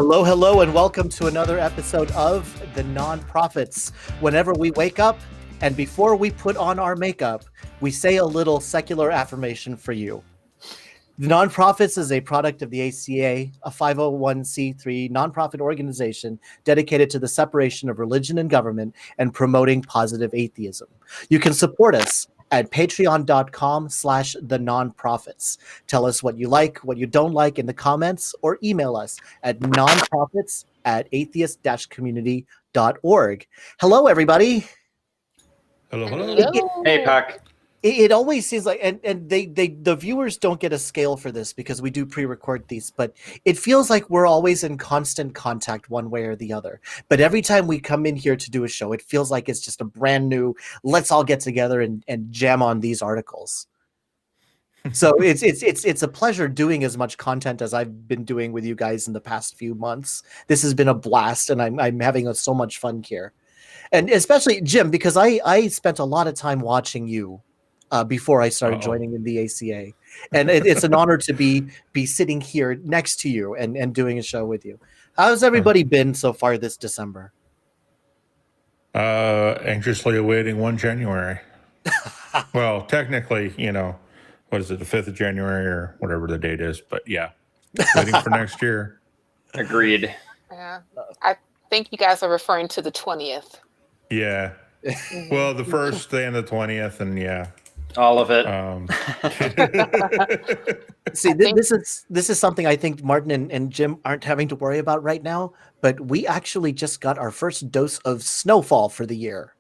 Hello, hello, and welcome to another episode of The Nonprofits. Whenever we wake up and before we put on our makeup, we say a little secular affirmation for you. The Nonprofits is a product of the ACA, a 501c3 nonprofit organization dedicated to the separation of religion and government and promoting positive atheism. You can support us at patreon.com/thenonprofits. Tell us what you like, what you don't like in the comments, or email us at nonprofits@atheist-community.org. Hello, everybody. Hello. Hey, Puck. It always seems like, and the viewers don't get a scale for this because we do pre-record these, but it feels like we're always in constant contact one way or the other. But every time we come in here to do a show, it feels like it's just a brand new, let's all get together and jam on these articles. So it's a pleasure doing as much content as I've been doing with you guys in the past few months. This has been a blast, and I'm having so much fun here. And especially Jim, because I spent a lot of time watching you before I started joining in the ACA. And it's an honor to be sitting here next to you and doing a show with you. How's everybody been so far this December? Anxiously awaiting 1 January. Well, technically, what is it, the 5th of January or whatever the date is, but yeah, waiting for next year. Agreed. Yeah, I think you guys are referring to the 20th. Yeah. Well, the 1st and the 20th, and yeah. All of it. See, this is something I think Martin and Jim aren't having to worry about right now, but we actually just got our first dose of snowfall for the year.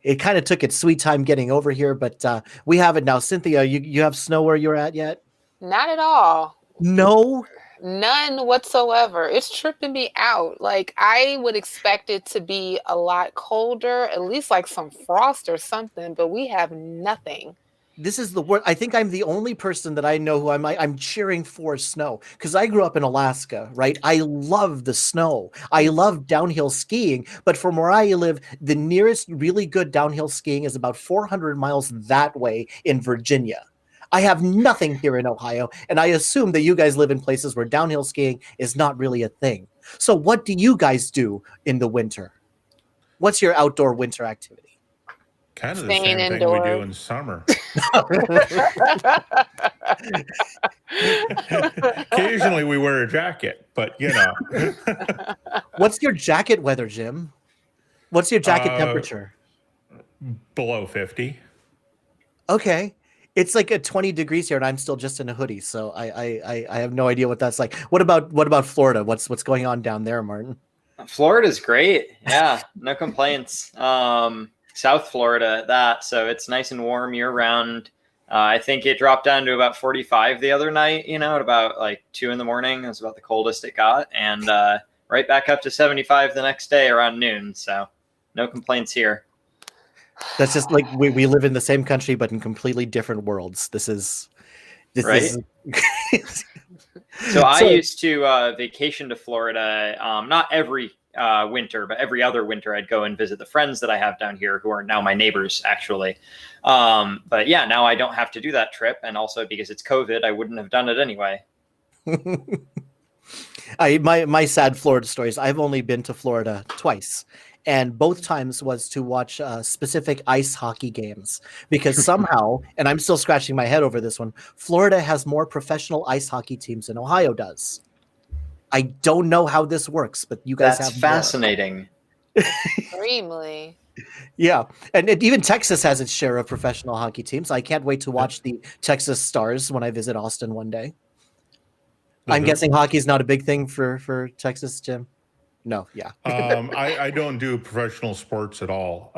It kind of took its sweet time getting over here, but we have it now. Cynthia, you have snow where you're at yet? Not at all. No? None whatsoever. It's tripping me out. Like, I would expect it to be a lot colder, at least like some frost or something, but we have nothing. This is the word. I think I'm the only person that I know who I'm cheering for snow, because I grew up in Alaska, right? I love the snow. I love downhill skiing, but from where I live, the nearest really good downhill skiing is about 400 miles that way in Virginia. I have nothing here in Ohio, and I assume that you guys live in places where downhill skiing is not really a thing. So what do you guys do in the winter? What's your outdoor winter activity? Kind of the same thing we do in summer. Occasionally we wear a jacket, but What's your jacket weather, Jim? What's your jacket temperature? Below 50. Okay. It's like at 20 degrees here, and I'm still just in a hoodie, so I have no idea what that's like. What about Florida? What's going on down there, Martin? Florida's great. Yeah, no complaints. South Florida at that, so it's nice and warm year round. I think it dropped down to about 45 the other night, at about like 2 a.m. That's about the coldest it got, and right back up to 75 the next day around noon, so no complaints here. That's just like we live in the same country, but in completely different worlds. This is right. So I used to vacation to Florida, not every winter, but every other winter I'd go and visit the friends that I have down here who are now my neighbors, actually. But yeah, now I don't have to do that trip. And also because it's COVID, I wouldn't have done it anyway. My sad Florida stories. I've only been to Florida twice. And both times was to watch specific ice hockey games, because somehow, and I'm still scratching my head over this one, Florida has more professional ice hockey teams than Ohio does. I don't know how this works, but you guys That's have fascinating. Extremely. Yeah, and even Texas has its share of professional hockey teams. I can't wait to watch the Texas Stars when I visit Austin one day. I'm guessing hockey is not a big thing for Texas, Jim. No, yeah. I don't do professional sports at all.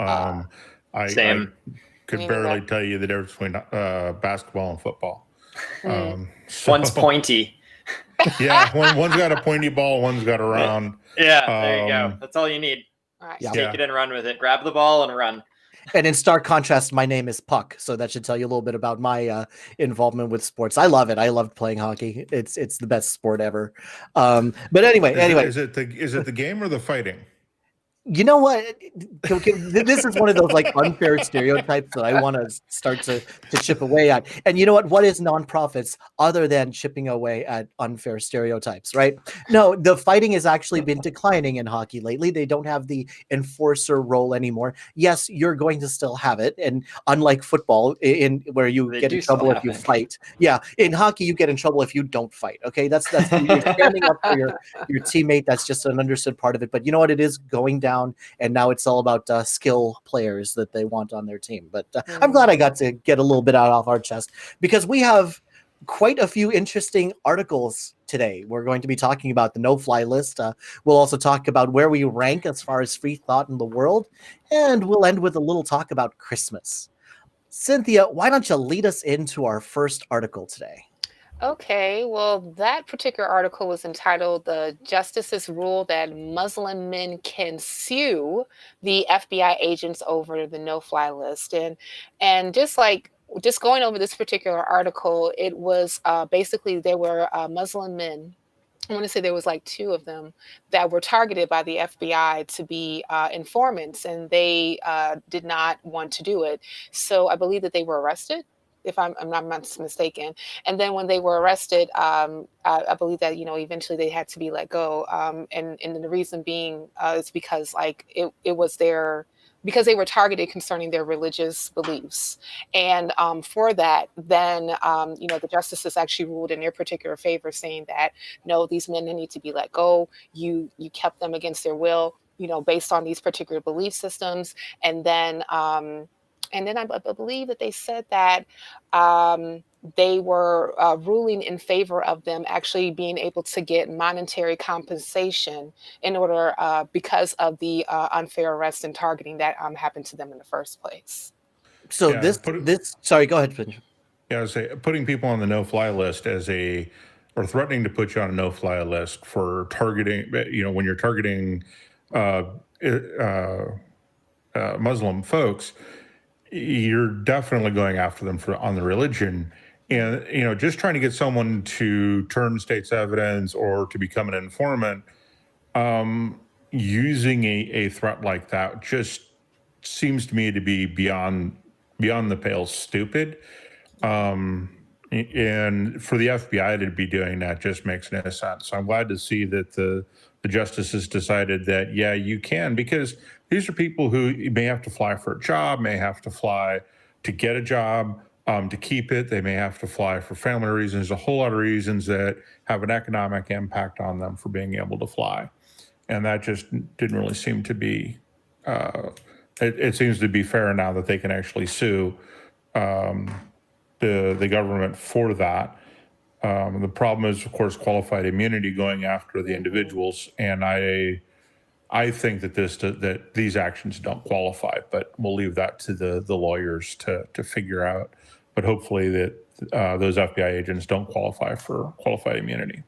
Same. I could barely tell you the difference between basketball and football. One's pointy. Yeah, one's got a pointy ball, one's got a round. Yeah, there you go. That's all you need. All right. Just take it and run with it. Grab the ball and run. And in stark contrast, my name is Puck, so that should tell you a little bit about my involvement with sports. I love it. I love playing hockey. It's the best sport ever. But anyway, is it the game or the fighting? You know what? This is one of those like unfair stereotypes that I want to start to chip away at. And you know what? What is nonprofits other than chipping away at unfair stereotypes, right? No, the fighting has actually been declining in hockey lately. They don't have the enforcer role anymore. Yes, you're going to still have it, and unlike football, in where you They get do in still trouble if have you it. fight. Yeah, in hockey, you get in trouble if you don't fight. Okay, that's you're standing up for your teammate. That's just an understood part of it. But you know what? It is going down, and now it's all about skill players that they want on their team. But I'm glad I got to get a little bit out of our chest, because we have quite a few interesting articles today. We're going to be talking about the no-fly list. We'll also talk about where we rank as far as free thought in the world, and we'll end with a little talk about Christmas. Cynthia, why don't you lead us into our first article today? Okay, well, that particular article was entitled "The Justices Rule That Muslim Men Can Sue the FBI Agents Over the No-Fly List." And just going over this particular article, it was basically there were Muslim men. I want to say there was like two of them that were targeted by the FBI to be informants, and they did not want to do it. So I believe that they were arrested, if I'm not mistaken. And then when they were arrested, I believe that eventually they had to be let go. And the reason being is because like it was because they were targeted concerning their religious beliefs. And for that, then the justices actually ruled in their particular favor, saying that no, these men need to be let go. You kept them against their will, based on these particular belief systems. And then I believe that they said that they were ruling in favor of them actually being able to get monetary compensation in order because of the unfair arrest and targeting that happened to them in the first place. So Yeah, sorry, go ahead, Benjamin. Yeah, I would say putting people on the no-fly list or threatening to put you on a no-fly list for targeting, when you're targeting uh, Muslim folks, you're definitely going after them on the religion. And, just trying to get someone to turn state's evidence or to become an informant, using a threat like that just seems to me to be beyond the pale stupid. And for the FBI to be doing that just makes no sense. So I'm glad to see that the justices decided that, yeah, you can, because these are people who may have to fly for a job, may have to fly to get a job, to keep it. They may have to fly for family reasons, a whole lot of reasons that have an economic impact on them for being able to fly. And that just didn't really seem to be, it seems to be fair now that they can actually sue the government for that. The problem is, of course, qualified immunity going after the individuals, and I think that these actions don't qualify, but we'll leave that to the lawyers to figure out. But hopefully that those FBI agents don't qualify for qualified immunity.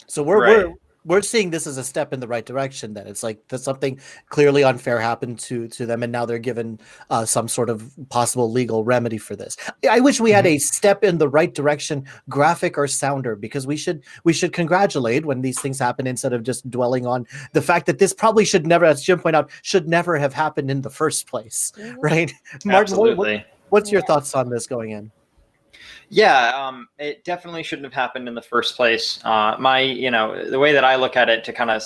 So Right. we're seeing this as a step in the right direction. Then it's like that something clearly unfair happened to them, and now they're given some sort of possible legal remedy for this. I wish we had a step in the right direction, graphic or sounder, because we should congratulate when these things happen instead of just dwelling on the fact that this probably should never, as Jim pointed out, should never have happened in the first place, right? Martin, Absolutely. what's your thoughts on this going in? Yeah, it definitely shouldn't have happened in the first place. The way that I look at it, to kind of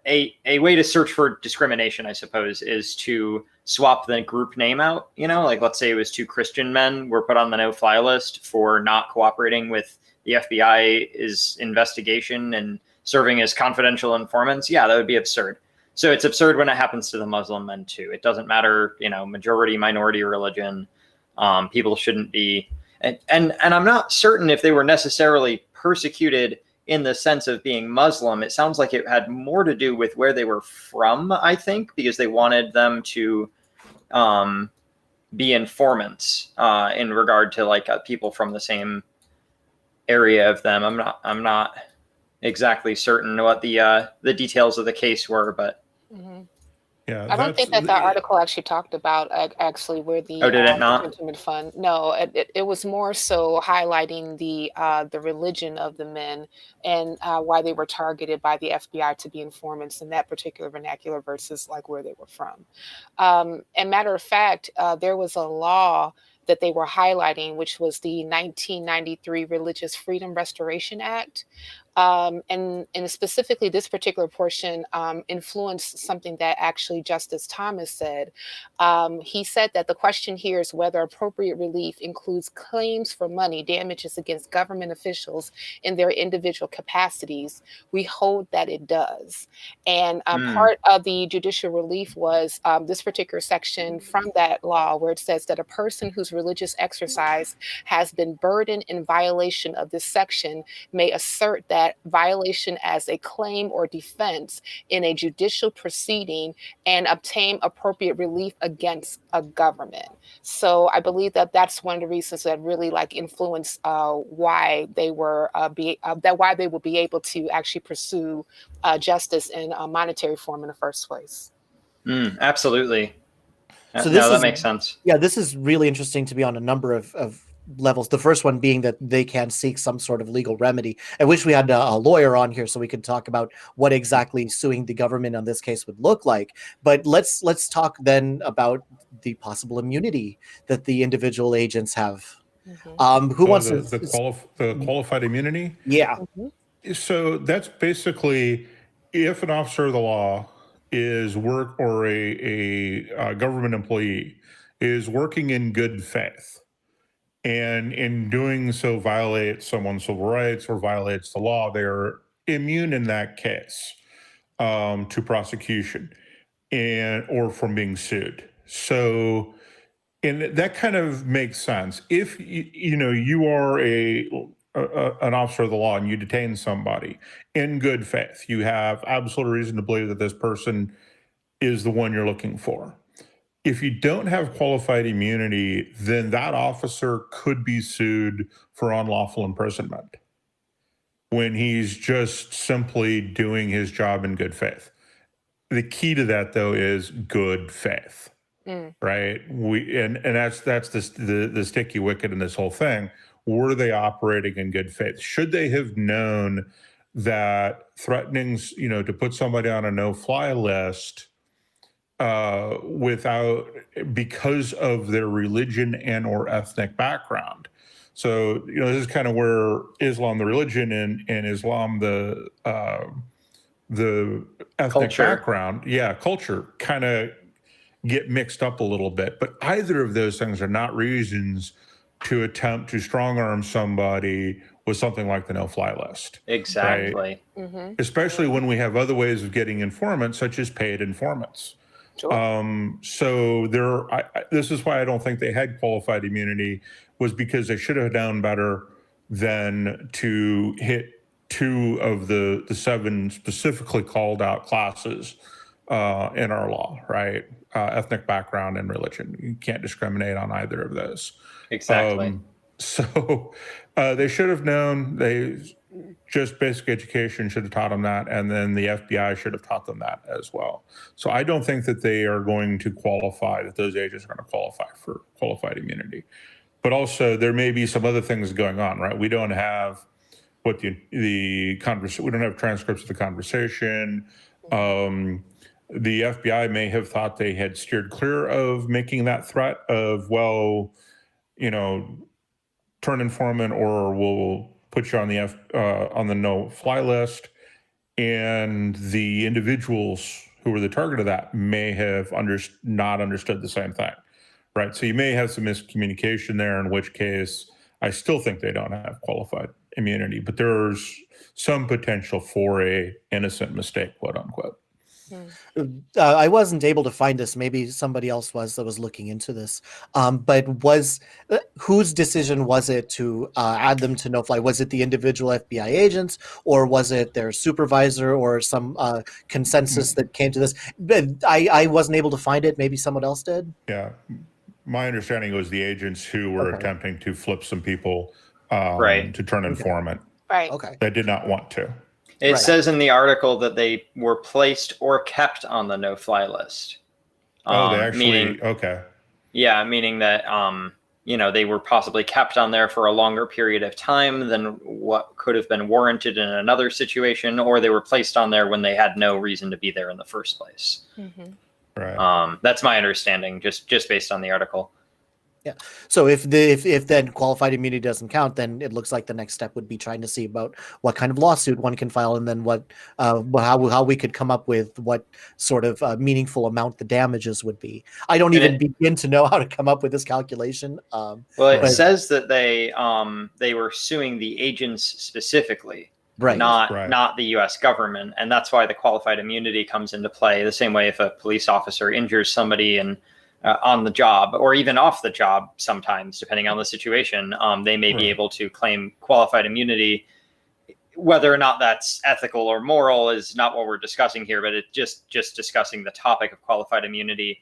a way to search for discrimination, I suppose, is to swap the group name out. Like let's say it was two Christian men were put on the no-fly list for not cooperating with the FBI's investigation and serving as confidential informants. Yeah, that would be absurd. So it's absurd when it happens to the Muslim men too. It doesn't matter, majority, minority religion. People shouldn't be. And I'm not certain if they were necessarily persecuted in the sense of being Muslim. It sounds like it had more to do with where they were from, I think, because they wanted them to be informants in regard to like people from the same area of them. I'm not exactly certain what the details of the case were, but. Mm-hmm. Yeah, I don't that's think that the article actually talked about actually where the Oh, did it not? Gentleman Fund. No, it was more so highlighting the religion of the men and why they were targeted by the FBI to be informants in that particular vernacular versus like where they were from. And matter of fact, there was a law that they were highlighting, which was the 1993 Religious Freedom Restoration Act. And specifically, this particular portion influenced something that actually Justice Thomas said. He said that the question here is whether appropriate relief includes claims for money damages against government officials in their individual capacities. We hold that it does. And part of the judicial relief was this particular section from that law where it says that a person whose religious exercise has been burdened in violation of this section may assert that violation as a claim or defense in a judicial proceeding and obtain appropriate relief against a government. So I believe that that's one of the reasons that really like influenced why they were why they will be able to actually pursue justice in a monetary form in the first place. Absolutely. So No, that makes sense. Yeah, this is really interesting to me on a number of levels. The first one being that they can seek some sort of legal remedy. I wish we had a lawyer on here so we could talk about what exactly suing the government on this case would look like. But let's talk then about the possible immunity that the individual agents have. Who wants the qualified immunity? Yeah. So that's basically if an officer of the law is or a government employee is working in good faith and in doing so violates someone's civil rights or violates the law, they're immune in that case to prosecution or from being sued. So, and that kind of makes sense. If you are an officer of the law and you detain somebody in good faith, you have absolute reason to believe that this person is the one you're looking for. If you don't have qualified immunity, then that officer could be sued for unlawful imprisonment when he's just simply doing his job in good faith. The key to that, though, is good faith, right? And that's the sticky wicket in this whole thing. Were they operating in good faith? Should they have known that threatening, to put somebody on a no-fly list because of their religion and or ethnic background? So, this is kind of where Islam, the religion, and Islam, the ethnic background, culture kind of get mixed up a little bit. But either of those things are not reasons to attempt to strong arm somebody with something like the no-fly list. Exactly. Right? Especially when we have other ways of getting informants, such as paid informants. Sure. So this is why I don't think they had qualified immunity, was because they should have done better than to hit two of the seven specifically called out classes in our law, right? Ethnic background and religion. You can't discriminate on either of those. Exactly. So they should have known. Just basic education should have taught them that, and then the FBI should have taught them that as well. So I don't think that they are going to qualify, that those agents are going to qualify for qualified immunity. But also there may be some other things going on, right? We don't have we don't have transcripts of the conversation. The FBI may have thought they had steered clear of making that threat of, turn informant or we'll put you on the no-fly list, and the individuals who were the target of that may have not understood the same thing, right? So you may have some miscommunication there, in which case I still think they don't have qualified immunity, but there's some potential for a innocent mistake, quote unquote. I wasn't able to find this. Maybe somebody else was that was looking into this. But whose decision was it to add them to no-fly? Was it the individual FBI agents, or was it their supervisor, or some consensus that came to this? I wasn't able to find it. Maybe someone else did. Yeah, my understanding was the agents who were attempting to flip some people to turn informant. Right. Okay. That did not want to. It Right. says in the article that they were placed or kept on the no-fly list. Oh, they actually, Meaning, okay. yeah, meaning that they were possibly kept on there for a longer period of time than what could have been warranted in another situation, or they were placed on there when they had no reason to be there in the first place. Mhm. Right. That's my understanding, just based on the article. Yeah. So if then qualified immunity doesn't count, then it looks like the next step would be trying to see about what kind of lawsuit one can file, and then how we could come up with what sort of meaningful amount the damages would be. I don't even begin to know how to come up with this calculation. Well, it but- says that they were suing the agents specifically, Right. not the U.S. government, and that's why the qualified immunity comes into play. The same way if a police officer injures somebody and on the job, or even off the job, sometimes depending on the situation, they may be able to claim qualified immunity. Whether or not that's ethical or moral is not what we're discussing here, but it's just discussing the topic of qualified immunity.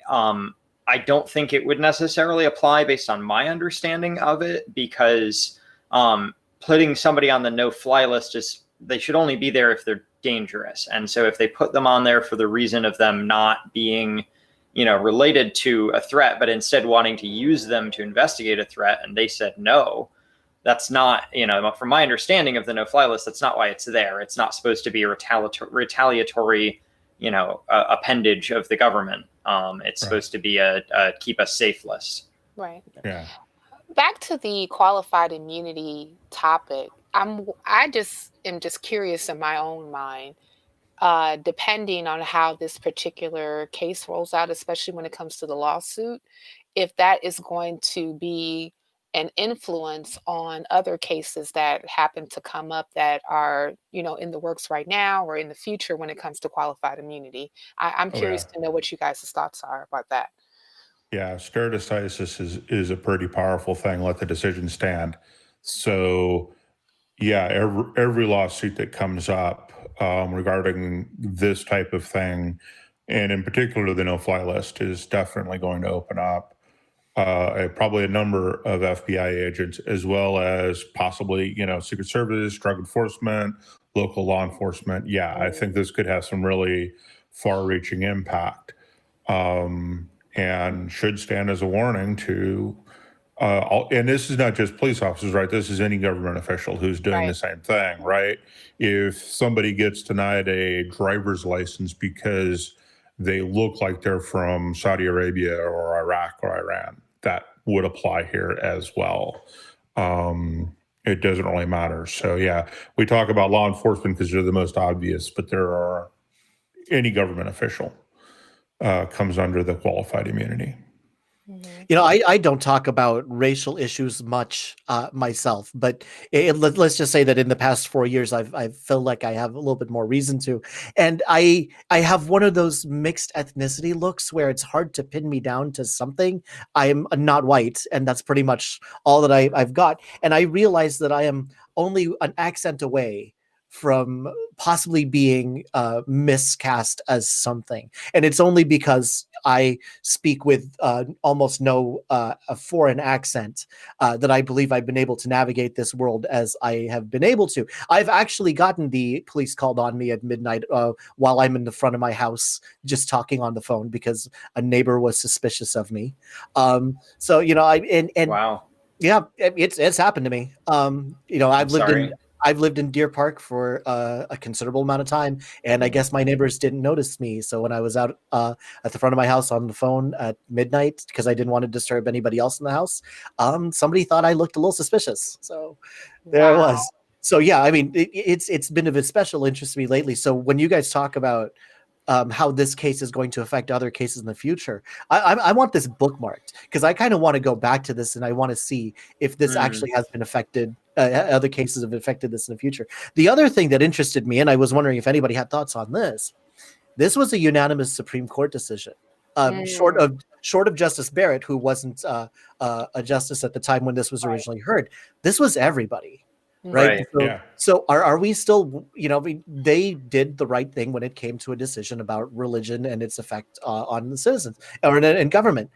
I don't think it would necessarily apply based on my understanding of it, because putting somebody on the no-fly list they should only be there if they're dangerous. And so if they put them on there for the reason of them not being related to a threat, but instead wanting to use them to investigate a threat, and they said no, that's not, from my understanding of the no-fly list, that's not why it's there. It's not supposed to be a retaliatory, appendage of the government. It's supposed to be a keep us safe list. Right. Yeah. Back to the qualified immunity topic. I just am curious in my own mind, depending on how this particular case rolls out, especially when it comes to the lawsuit, if that is going to be an influence on other cases that happen to come up that are, in the works right now or in the future when it comes to qualified immunity. I'm curious to know what you guys' thoughts are about that. Yeah, stare decisis is a pretty powerful thing. Let the decision stand. So, yeah, every lawsuit that comes up regarding this type of thing, and in particular the no-fly list, is definitely going to open up probably a number of FBI agents, as well as possibly, Secret Service, drug enforcement, local law enforcement. Yeah, I think this could have some really far-reaching impact, and should stand as a warning to and this is not just police officers, right? This is any government official who's doing the same thing, right? If somebody gets denied a driver's license because they look like they're from Saudi Arabia or Iraq or Iran, that would apply here as well. It doesn't really matter. So yeah, we talk about law enforcement because they're the most obvious, but there are any government official comes under the qualified immunity. I don't talk about racial issues much myself, but let's just say that in the past 4 years, I feel like I have a little bit more reason to, and I have one of those mixed ethnicity looks where it's hard to pin me down to something. I am not white, and that's pretty much all that I've got, and I realize that I am only an accent away from possibly being miscast as something, and it's only because I speak with almost no foreign accent that I believe I've been able to navigate this world as I have been able to. I've actually gotten the police called on me at midnight while I'm in the front of my house just talking on the phone because a neighbor was suspicious of me. So Wow. Yeah, it's happened to me. I've lived in Deer Park for a considerable amount of time, and I guess my neighbors didn't notice me. So when I was out at the front of my house on the phone at midnight, because I didn't want to disturb anybody else in the house, somebody thought I looked a little suspicious. So there I was. So yeah, I mean, it's been of a special interest to me lately. So when you guys talk about how this case is going to affect other cases in the future, I want this bookmarked because I kind of want to go back to this and I want to see if this actually has been affected. Other cases have affected this in the future. The other thing that interested me, and I was wondering if anybody had thoughts on this was a unanimous Supreme Court decision, short of Justice Barrett, who wasn't a justice at the time when this was originally heard. This was everybody. Right. So are we still, they did the right thing when it came to a decision about religion and its effect on the citizens or in government.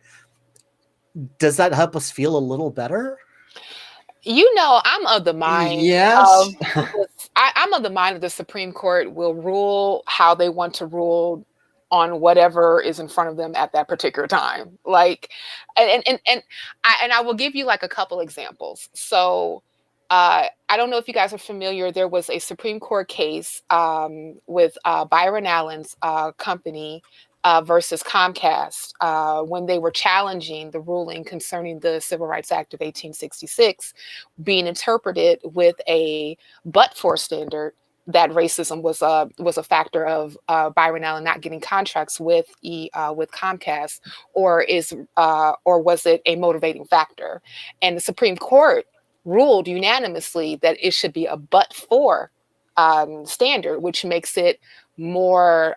Does that help us feel a little better? I'm of the mind yes. I'm of the mind that the Supreme Court will rule how they want to rule on whatever is in front of them at that particular time. Like, and I will give you like a couple examples. So, I don't know if you guys are familiar. There was a Supreme Court case with Byron Allen's company versus Comcast when they were challenging the ruling concerning the Civil Rights Act of 1866 being interpreted with a but-for standard that racism was a factor of Byron Allen not getting contracts with Comcast, or was it a motivating factor? And the Supreme Court ruled unanimously that it should be a but-for standard, which makes it more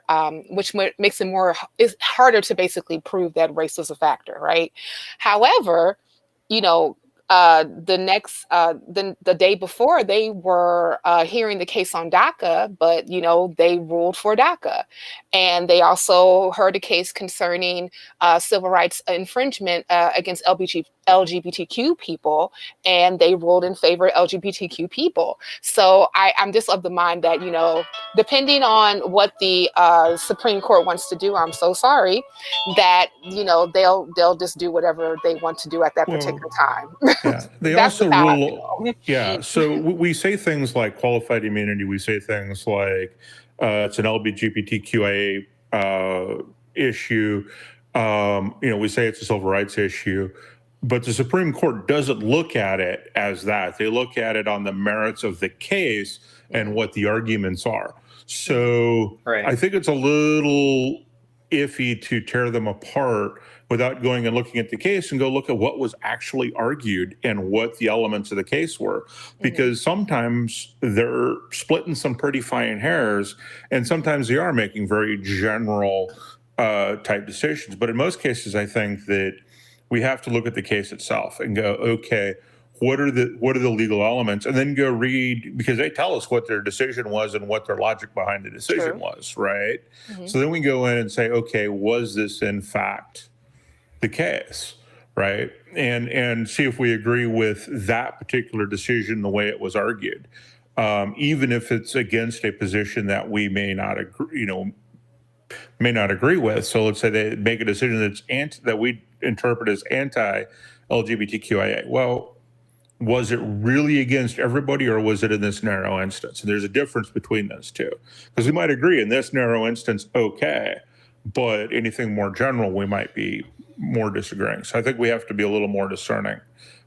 it's harder to basically prove that race was a factor, right? However, you know, the day before, they were hearing the case on DACA, but they ruled for DACA, and they also heard a case concerning civil rights infringement against LGBTQ people, and they ruled in favor of LGBTQ people. So I'm just of the mind that depending on what the Supreme Court wants to do, I'm so sorry that they'll just do whatever they want to do at that particular time. Yeah, they also rule. Yeah, so we say things like qualified immunity. We say things like it's an LGBTQIA issue. We say it's a civil rights issue, but the Supreme Court doesn't look at it as that. They look at it on the merits of the case and what the arguments are. So I think it's a little iffy to tear them apart without going and looking at the case and go look at what was actually argued and what the elements of the case were. Because sometimes they're splitting some pretty fine hairs, and sometimes they are making very general type decisions. But in most cases, I think that we have to look at the case itself and go, okay, what are the legal elements, and then go read, because they tell us what their decision was and what their logic behind the decision was, right? So then we go in and say, okay, was this in fact the case, right? And see if we agree with that particular decision the way it was argued, even if it's against a position that we may not agree, with. So let's say they make a decision that we interpret as anti-LGBTQIA. Well, was it really against everybody, or was it in this narrow instance? And there's a difference between those two, because we might agree in this narrow instance, okay, but anything more general, we might be more disagreeing. So I think we have to be a little more discerning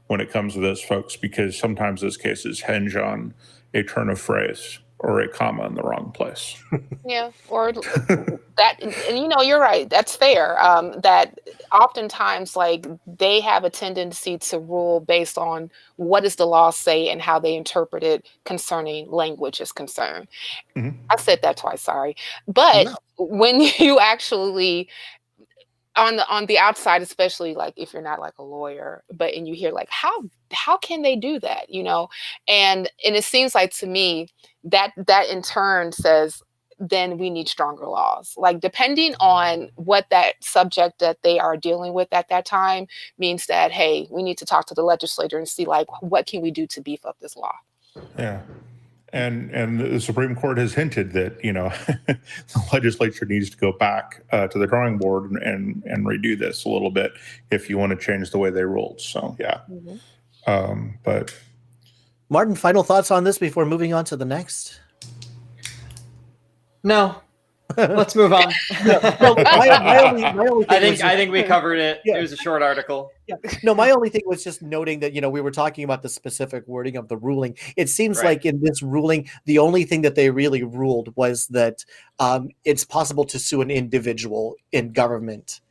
when it comes to those folks, because sometimes those cases hinge on a turn of phrase or a comma in the wrong place. Yeah, or that, and you're right. That's fair. That oftentimes, like, they have a tendency to rule based on what does the law say and how they interpret it concerning language is concerned. I said that twice, sorry. But when you actually on the outside, especially like if you're not like a lawyer, and you hear like how can they do that, and it seems like to me that in turn says then we need stronger laws, like depending on what that subject that they are dealing with at that time means, that hey, we need to talk to the legislator and see like what can we do to beef up this law. Yeah. And the Supreme Court has hinted that, the legislature needs to go back to the drawing board and redo this a little bit if you want to change the way they ruled. So, yeah. But Martin, final thoughts on this before moving on to the next? No. Let's move on. My only thing I think we covered it. Yeah. It was a short article. Yeah. No, my only thing was just noting that, we were talking about the specific wording of the ruling. It seems like in this ruling, the only thing that they really ruled was that it's possible to sue an individual in government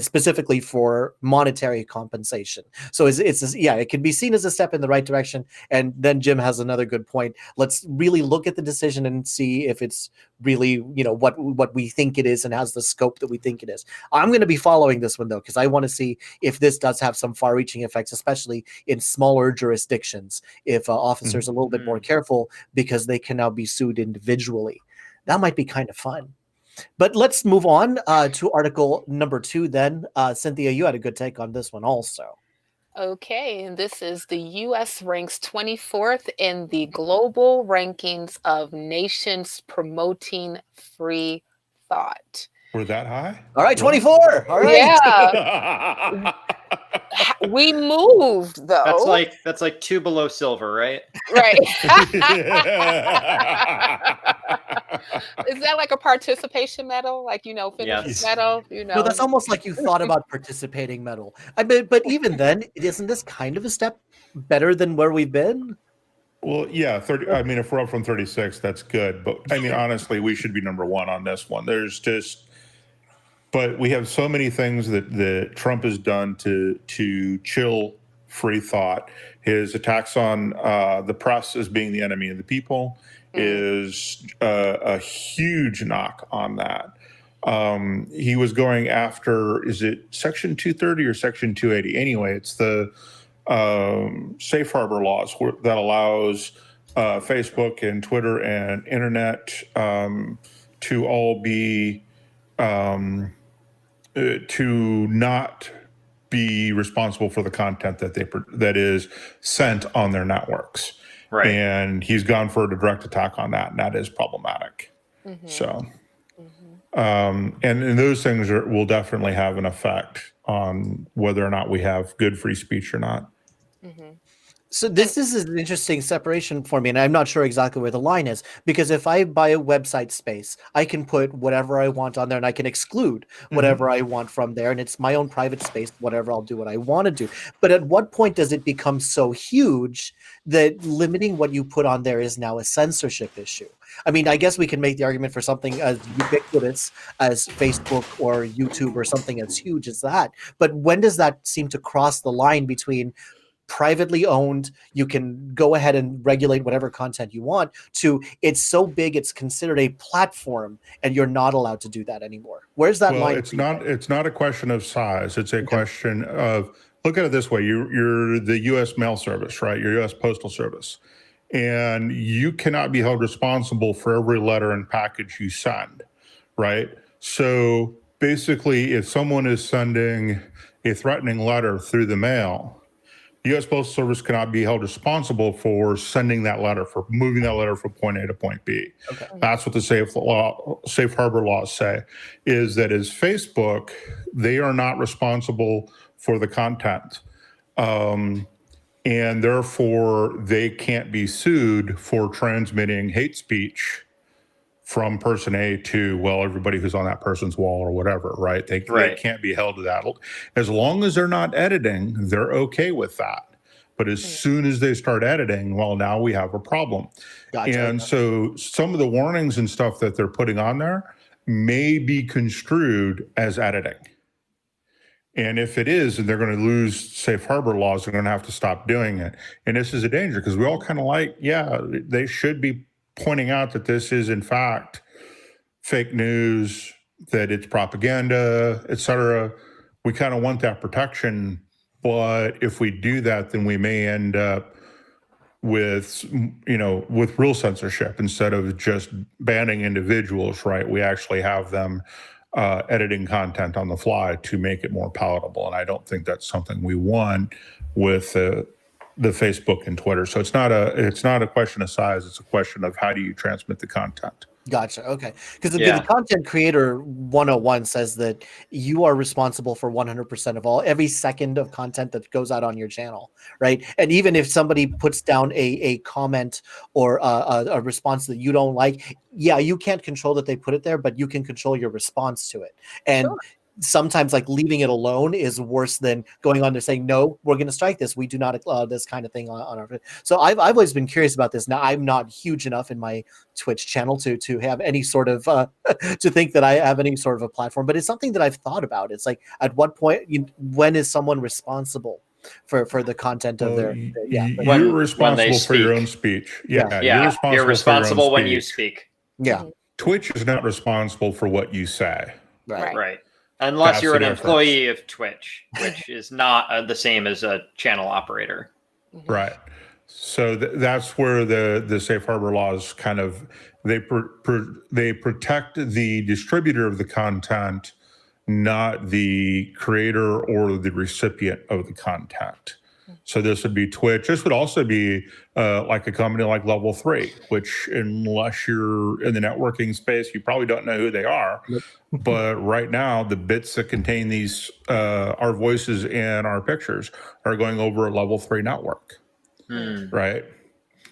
specifically for monetary compensation. So it can be seen as a step in the right direction. And then Jim has another good point. Let's really look at the decision and see if it's really, what we think it is and has the scope that we think it is. I'm going to be following this one though, because I want to see if this does have some far-reaching effects, especially in smaller jurisdictions. If officers are a little bit more careful, because they can now be sued individually. That might be kind of fun. But let's move on to article number 2 then. Cynthia, you had a good take on this one also. Okay, and this is the US ranks 24th in the global rankings of nations promoting free thought. We're that high? All right, Really? 24. All right. Yeah, we moved though. That's like 2 below silver, right? Right. Yeah. Is that like a participation medal? Like, finish Yes. medal, No, that's almost like you thought about participating medal. I mean, but even then, isn't this kind of a step better than where we've been? Well, yeah, 30. I mean, if we're up from 36, that's good. But I mean, honestly, we should be number one on this one. But we have so many things that Trump has done to chill free thought. His attacks on the press as being the enemy of the people is a huge knock on that. He was going after, is it Section 230 or Section 280? Anyway, it's the safe harbor laws that allows Facebook and Twitter and internet to all be to not be responsible for the content that is sent on their networks. Right. And he's gone for a direct attack on that, and that is problematic. So, and those things will definitely have an effect on whether or not we have good free speech or not. So this is an interesting separation for me, and I'm not sure exactly where the line is, because if I buy a website space, I can put whatever I want on there, and I can exclude whatever I want from there, and it's my own private space, whatever, I'll do what I want to do. But at what point does it become so huge that limiting what you put on there is now a censorship issue? I mean, I guess we can make the argument for something as ubiquitous as Facebook or YouTube or something as huge as that. But when does that seem to cross the line between privately owned, you can go ahead and regulate whatever content you want, to it's so big it's considered a platform and you're not allowed to do that anymore? Where's that line? It's not a question of size. It's a question of, look at it this way. You're the U.S. Mail Service, right? You're U.S. Postal Service. And you cannot be held responsible for every letter and package you send, right? So basically, if someone is sending a threatening letter through the mail, the U.S. Postal Service cannot be held responsible for sending that letter, for moving that letter from point A to point B. Okay. That's what the safe harbor laws say, is that as Facebook, they are not responsible for the content. And therefore, they can't be sued for transmitting hate speech from person A to, well, everybody who's on that person's wall or whatever, right? They can't be held to that. As long as they're not editing, they're okay with that. But as soon as they start editing, well, now we have a problem. Gotcha. And so some of the warnings and stuff that they're putting on there may be construed as editing. And if it is, and they're going to lose safe harbor laws, they're going to have to stop doing it. And this is a danger, because we all kind of like, they should be pointing out that this is in fact fake news, that it's propaganda, etc. We kind of want that protection, but if we do that, then we may end up with real censorship instead of just banning individuals, right? We actually have them editing content on the fly to make it more palatable, and I don't think that's something we want with the Facebook and Twitter. So it's not a question of size. It's a question of how do you transmit the content. Gotcha. Okay. Because the content creator 101 says that you are responsible for 100% of every second of content that goes out on your channel, right? And even if somebody puts down a comment or a response that you don't like, you can't control that they put it there, but you can control your response to it. And sometimes like leaving it alone is worse than going on there saying, no, we're going to strike this. We do not allow this kind of thing on our. So I've always been curious about this. Now I'm not huge enough in my Twitch channel to have any sort of to think that I have any sort of a platform, but it's something that I've thought about. It's like, at what point, when is someone responsible for the content of their? You're responsible for your own speech. You're responsible when you speak. Yeah. Twitch is not responsible for what you say. Right. Unless you're an employee of Twitch, which is not the same as a channel operator. Right. So that's where the safe harbor laws kind of, they protect the distributor of the content, not the creator or the recipient of the content. So this would be Twitch. This would also be like a company like Level 3, which unless you're in the networking space, you probably don't know who they are. But right now, the bits that contain these, our voices and our pictures are going over a Level 3 network, right?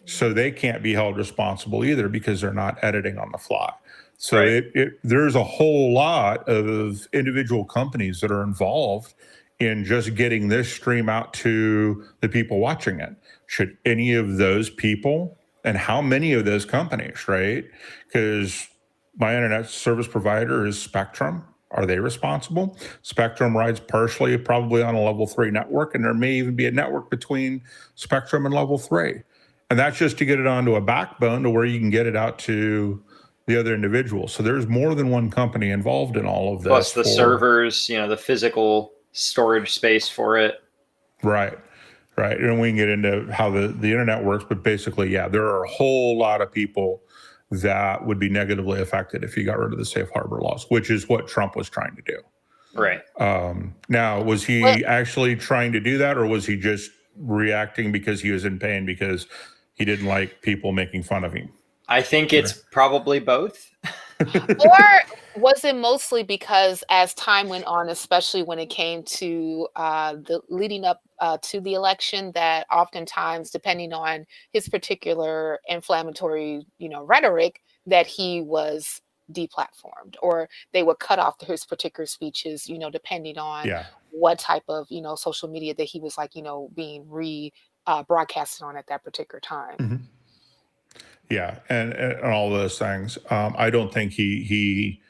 So they can't be held responsible either because they're not editing on the fly. So there's a whole lot of individual companies that are involved in just getting this stream out to the people watching it. Should any of those people, and how many of those companies, right? Because my internet service provider is Spectrum. Are they responsible? Spectrum rides partially probably on a Level 3 network, and there may even be a network between Spectrum and Level 3. And that's just to get it onto a backbone to where you can get it out to the other individuals. So there's more than one company involved in all of this. Plus the servers, the physical storage space for it. Right. And we can get into how the internet works, but basically, there are a whole lot of people that would be negatively affected if you got rid of the safe harbor laws, which is what Trump was trying to do. Right. Now, was he actually trying to do that, or was he just reacting because he was in pain because he didn't like people making fun of him? I think it's probably both. Or was it mostly because as time went on, especially when it came to the leading up to the election, that oftentimes, depending on his particular inflammatory, rhetoric, that he was deplatformed, or they would cut off his particular speeches, depending on what type of, social media that he was being broadcasted on at that particular time. Mm-hmm. Yeah, and all those things. I don't think he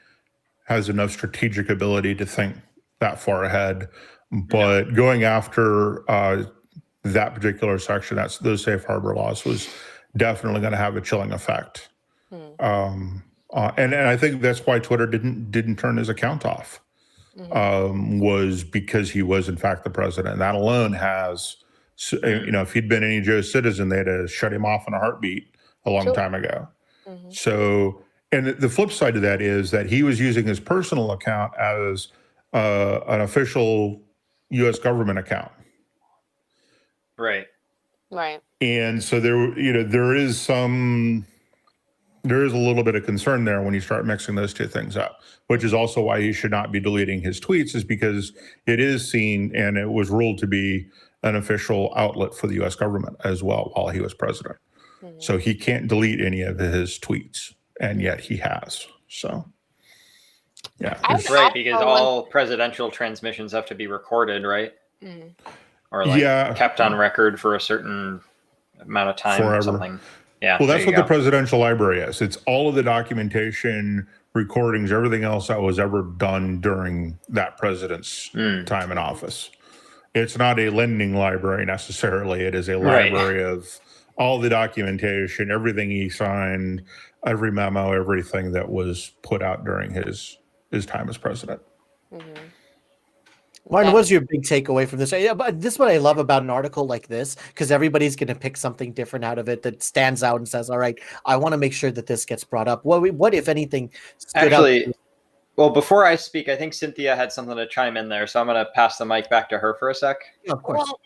has enough strategic ability to think that far ahead. But going after that particular section, those safe harbor laws, was definitely going to have a chilling effect. And I think that's why Twitter didn't turn his account off. Was because he was in fact the president. And that alone has, if he'd been any Joe citizen, they'd have shut him off in a heartbeat a long time ago. So, and the flip side of that is that he was using his personal account as an official U.S. government account. Right. And so there is a little bit of concern there when you start mixing those two things up, which is also why he should not be deleting his tweets, is because it is seen and it was ruled to be an official outlet for the U.S. government as well while he was president. So he can't delete any of his tweets, and yet he has. So, right, because all presidential transmissions have to be recorded, right? Or kept on record for a certain amount of time or something. Yeah. Well, that's what the presidential library is. It's all of the documentation, recordings, everything else that was ever done during that president's time in office. It's not a lending library necessarily. It is a library of all the documentation, everything he signed, every memo, everything that was put out during his time as president. Martin, what's your big takeaway from this? Yeah, but this is what I love about an article like this, because everybody's going to pick something different out of it that stands out and says, all right, I want to make sure that this gets brought up. What if anything, stood out? Well, before I speak, I think Cynthia had something to chime in there, so I'm going to pass the mic back to her for a sec. Yeah, of course. Well,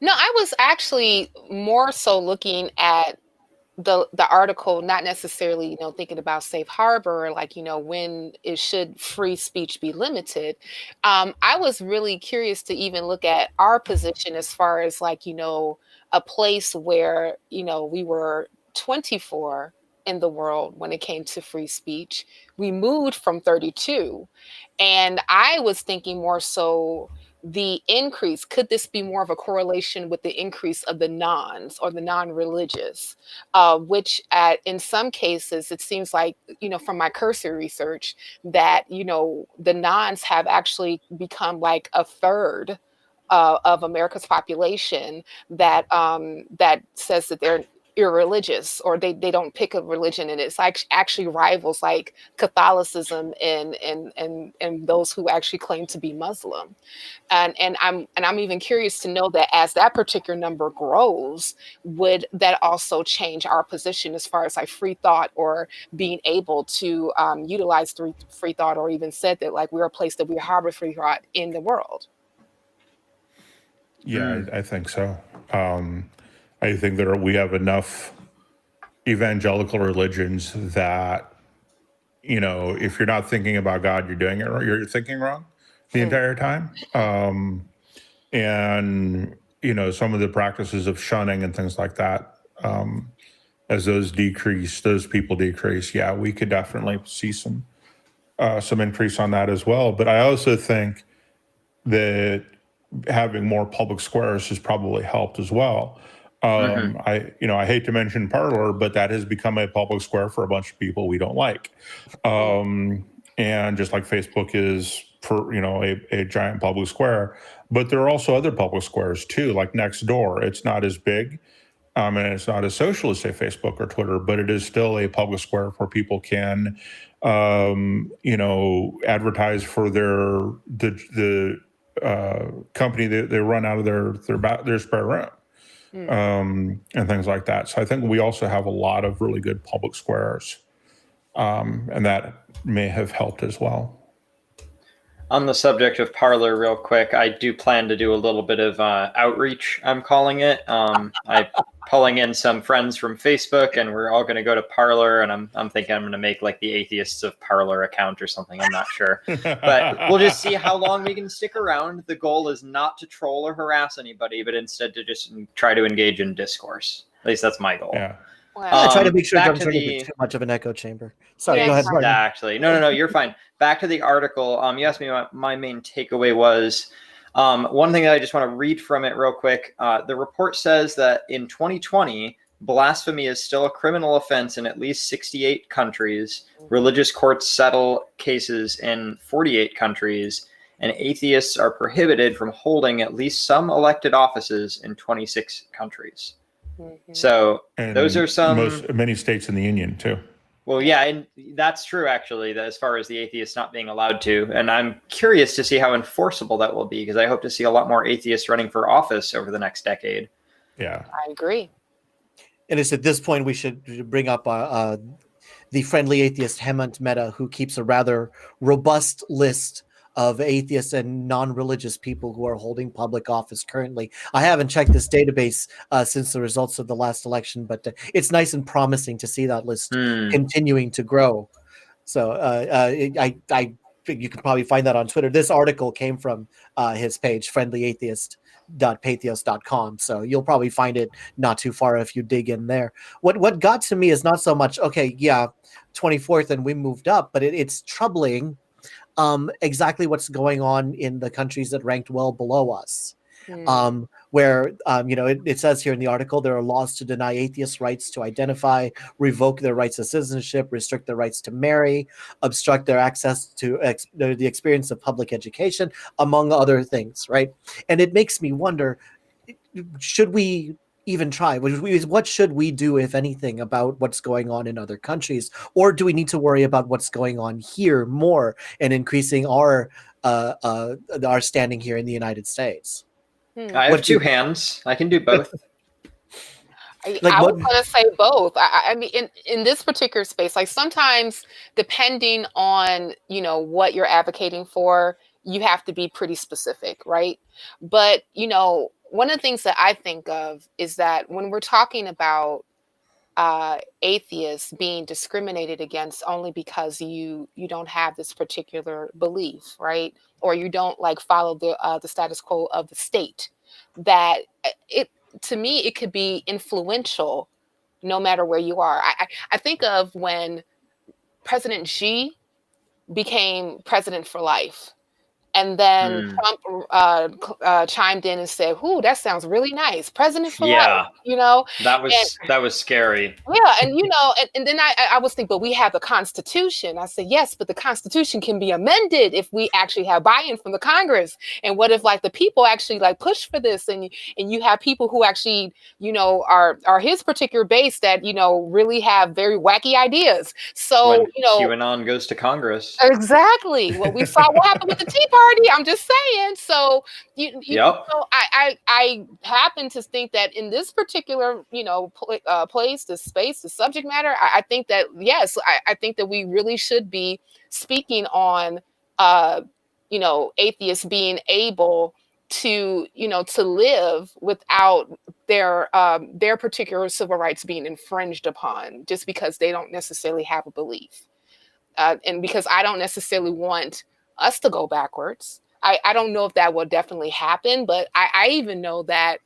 no, I was actually more so looking at the article, not necessarily, thinking about safe harbor, when should free speech be limited. I was really curious to even look at our position as far as a place where, we were 24 in the world when it came to free speech. We moved from 32. And I was thinking more so the increase, could this be more of a correlation with the increase of the nons or the non-religious, which in some cases, it seems like, from my cursory research, that, the nons have actually become like a third of America's population that says that they're irreligious, or they don't pick a religion, and it's like actually rivals like Catholicism and those who actually claim to be Muslim. And I'm even curious to know that as that particular number grows, would that also change our position as far as free thought, or being able to utilize free thought, or even said that we're a place that we harbor free thought in the world? Yeah, I think so. I think we have enough evangelical religions that, if you're not thinking about God, you're doing it wrong. You're thinking wrong the entire time. And, some of the practices of shunning and things like that, as those people decrease, yeah, we could definitely see some increase on that as well. But I also think that having more public squares has probably helped as well. I hate to mention Parlor, but that has become a public square for a bunch of people we don't like. And just like Facebook is for, a giant public square, but there are also other public squares too, like next door. It's not as big. And it's not as social as say Facebook or Twitter, but it is still a public square where people can, advertise for the company that they run out of their spare room, and things like that. So I think we also have a lot of really good public squares, and that may have helped as well. On the subject of Parler, real quick, I do plan to do a little bit of outreach, I'm calling it. I'm pulling in some friends from Facebook, and we're all going to go to Parler, and I'm thinking I'm going to make like the Atheists of Parler account or something. I'm not sure. But we'll just see how long we can stick around. The goal is not to troll or harass anybody, but instead to just try to engage in discourse. At least that's my goal. Yeah. I try to make sure it back doesn't to turn the- into too much of an echo chamber. Sorry, Yeah, go ahead, Martin. Exactly. No, you're fine. Back to the article. You asked me what my main takeaway was. One thing that I just want to read from it real quick. The report says that in 2020, blasphemy is still a criminal offense in at least 68 countries. Religious courts settle cases in 48 countries, and atheists are prohibited from holding at least some elected offices in 26 countries. So And those are many states in the union too. Well, yeah, and that's true, actually, that as far as the atheists not being allowed to. And I'm curious to see how enforceable that will be, because I hope to see a lot more atheists running for office over the next decade. Yeah. I agree. And it's at this point we should bring up the friendly atheist Hemant Mehta, who keeps a rather robust list of atheists and non-religious people who are holding public office currently. I haven't checked this database since the results of the last election, but it's nice and promising to see that list continuing to grow. So you can probably find that on Twitter. This article came from his page, friendlyatheist.pathos.com. So you'll probably find it not too far if you dig in there. What got to me is not so much, 24th and we moved up, but it's troubling exactly what's going on in the countries that ranked well below us. Where it says here in the article, there are laws to deny atheists rights to identify, revoke their rights of citizenship, restrict their rights to marry, obstruct their access to the experience of public education, among other things, right? And it makes me wonder, should we even try? What should we do, if anything, about what's going on in other countries? Or do we need to worry about what's going on here more and increasing our standing here in the United States? I have two hands. I can do both. I was going to say both. I mean, in this particular space, like sometimes depending on, what you're advocating for, you have to be pretty specific, right? But, one of the things that I think of is that when we're talking about atheists being discriminated against only because you don't have this particular belief, right? Or you don't follow the status quo of the state, that to me, it could be influential no matter where you are. I think of when President Xi became president for life. And then Trump chimed in and said, "Ooh, that sounds really nice, president for life." That was scary. Yeah, and and then I was thinking, but we have the Constitution. I said, yes, but the Constitution can be amended if we actually have buy-in from the Congress. And what if the people actually push for this, and you have people who actually are his particular base that really have very wacky ideas. So when QAnon goes to Congress, exactly what we saw what happened with the Tea Party. I'm just saying. So I happen to think that in this particular place, the space, the subject matter, I think that yes, I think that we really should be speaking on atheists being able to, to live without their particular civil rights being infringed upon just because they don't necessarily have a belief. And because I don't necessarily want us to go backwards. I don't know if that will definitely happen, but I even know that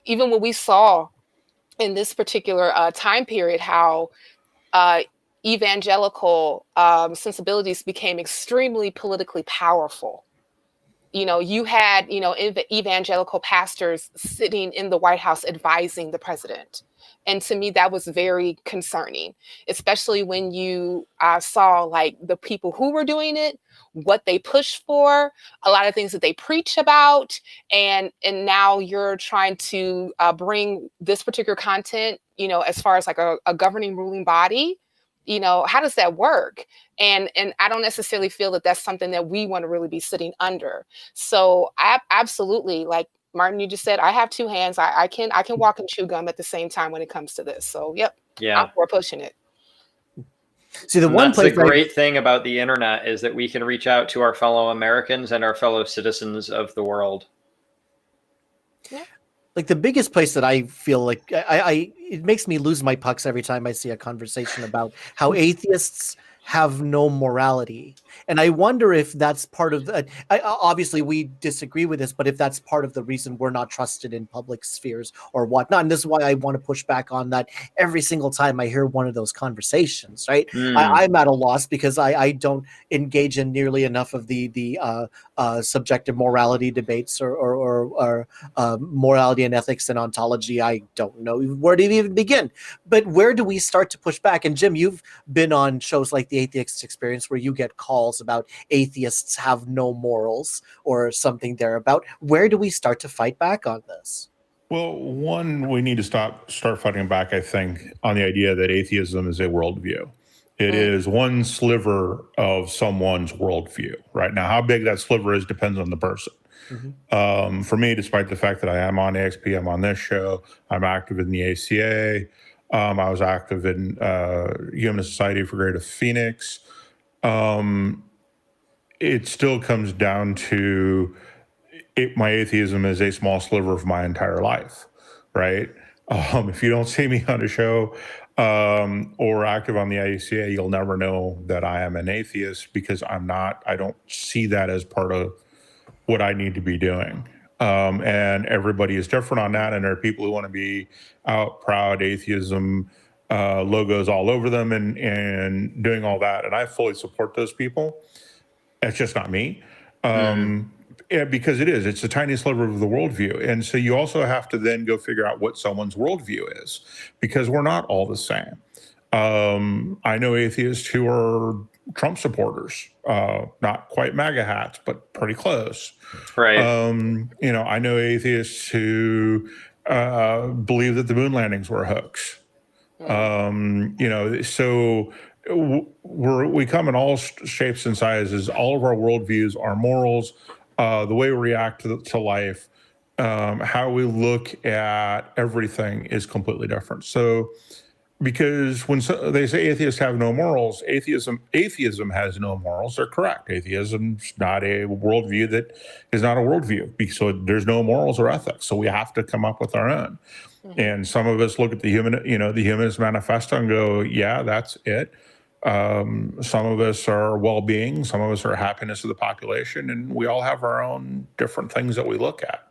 even when we saw in this particular time period how evangelical sensibilities became extremely politically powerful. You had, evangelical pastors sitting in the White House advising the president. And to me, that was very concerning, especially when you saw like the people who were doing it, what they pushed for, a lot of things that they preach about. And now you're trying to bring this particular content, as far as like a governing ruling body. How does that work? And I don't necessarily feel that that's something that we want to really be sitting under. So I absolutely, like Martin, you just said, I have two hands. I can walk and chew gum at the same time when it comes to this. So yep, Yeah, we're pushing it. See, the and one that's place the great thing about the internet is that we can reach out to our fellow Americans and our fellow citizens of the world. Yeah. Like the biggest place that I feel like it makes me lose my pucks every time I see a conversation about how atheists have no morality. And I wonder if that's part of the, obviously we disagree with this, but if that's part of the reason we're not trusted in public spheres or whatnot. And this is why I want to push back on that every single time I hear one of those conversations, right? I'm at a loss because I don't engage in nearly enough of the subjective morality debates or morality and ethics and ontology. I don't know where to even begin. But where do we start to push back? And Jim, you've been on shows like the Atheist Experience where you get calls about atheists have no morals or something thereabout. Where do we start to fight back on this? Well, one, we need to start fighting back, I think, on the idea that atheism is a worldview. It is one sliver of someone's worldview. Right now, how big that sliver is depends on the person. For me, despite the fact that I am on AXP, I'm on this show, I'm active in the ACA, I was active in Humanist Society for Greater Phoenix. It still comes down to my atheism is a small sliver of my entire life, right? If you don't see me on a show or active on the ACA, you'll never know that I am an atheist because I don't see that as part of what I need to be doing. And everybody is different on that. And there are people who want to be out proud atheism logos all over them and doing all that. And I fully support those people. It's just not me. Yeah, because it's a tiny sliver of the worldview. And so you also have to then go figure out what someone's worldview is, because we're not all the same. I know atheists who are Trump supporters, not quite MAGA hats, but pretty close. Right. I know atheists who believe that the moon landings were a hoax. So we come in all shapes and sizes. All of our worldviews, our morals, the way we react to life, how we look at everything is completely different. So, because when they say atheists have no morals, atheism has no morals. They're correct. Atheism's not a worldview that is not a worldview. So there's no morals or ethics. So we have to come up with our own. And some of us look at the Humanist Manifesto and go, yeah, that's it. Some of us are well-being, some of us are happiness of the population, and we all have our own different things that we look at.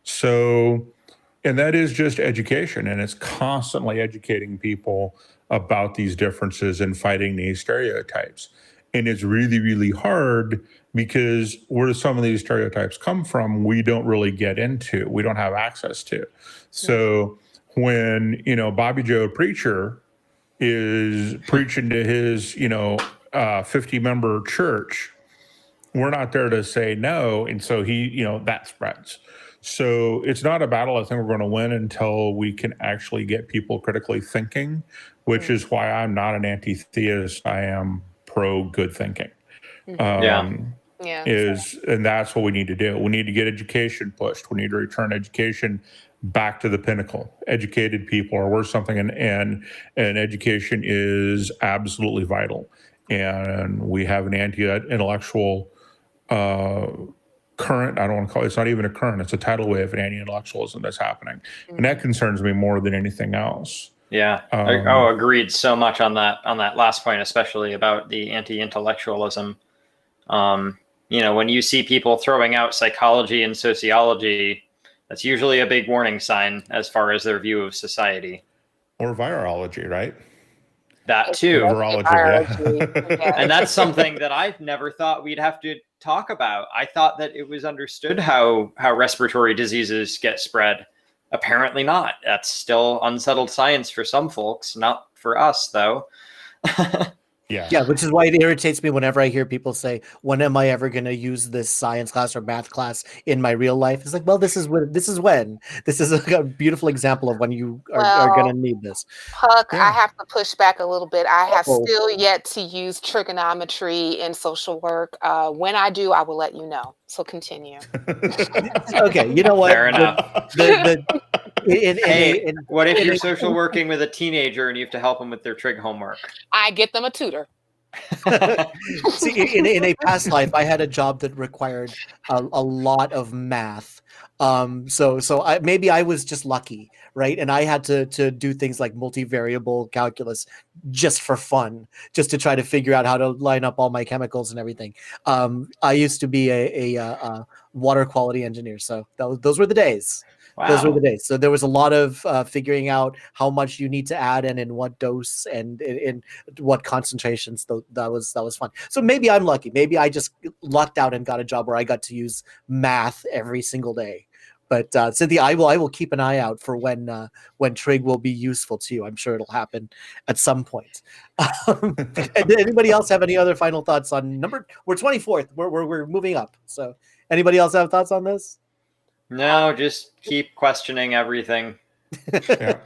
So, and that is just education, and it's constantly educating people about these differences and fighting these stereotypes. And it's really, really hard because where some of these stereotypes come from, we don't really get into, we don't have access to. So when, Bobby Joe Preacher is preaching to his, 50-member church, we're not there to say no. And so that spreads. So it's not a battle I think we're going to win until we can actually get people critically thinking, which is why I'm not an anti-theist. I am pro-good thinking. And that's what we need to do. We need to get education pushed. We need to return education back to the pinnacle. Educated people are worth something, and education is absolutely vital. And we have an anti-intellectual current, I don't want to call it, it's not even a current, it's a tidal wave of anti-intellectualism that's happening. And that concerns me more than anything else. Yeah. Agreed so much on that last point, especially about the anti-intellectualism. When you see people throwing out psychology and sociology, that's usually a big warning sign as far as their view of society. Or virology, right? That too. Virology, yeah. And that's something that I've never thought we'd have to talk about. I thought that it was understood how respiratory diseases get spread. Apparently not. That's still unsettled science for some folks, not for us, though. Yeah, which is why it irritates me whenever I hear people say, "When am I ever going to use this science class or math class in my real life?" It's like, well, this is when. This is a beautiful example of when you are going to need this. Huck, Yeah. I have to push back a little bit. I have Uh-oh. still yet to use trigonometry in social work. When I do, I will let you know. So continue. Okay, you know what? Fair enough. What if you're social working with a teenager and you have to help them with their trig homework? I get them a tutor. See, in a past life, I had a job that required a lot of math. So maybe I was just lucky, right? And I had to do things like multivariable calculus just for fun, just to try to figure out how to line up all my chemicals and everything. I used to be a water quality engineer, so those were the days. Wow. Those were the days. So there was a lot of figuring out how much you need to add and in what dose and in what concentrations. That was fun. So maybe I'm lucky. Maybe I just lucked out and got a job where I got to use math every single day. But Cynthia, I will keep an eye out for when trig will be useful to you. I'm sure it'll happen at some point. Anybody else have any other final thoughts on We're 24th. We're moving up. So anybody else have thoughts on this? No, just keep questioning everything. Yeah.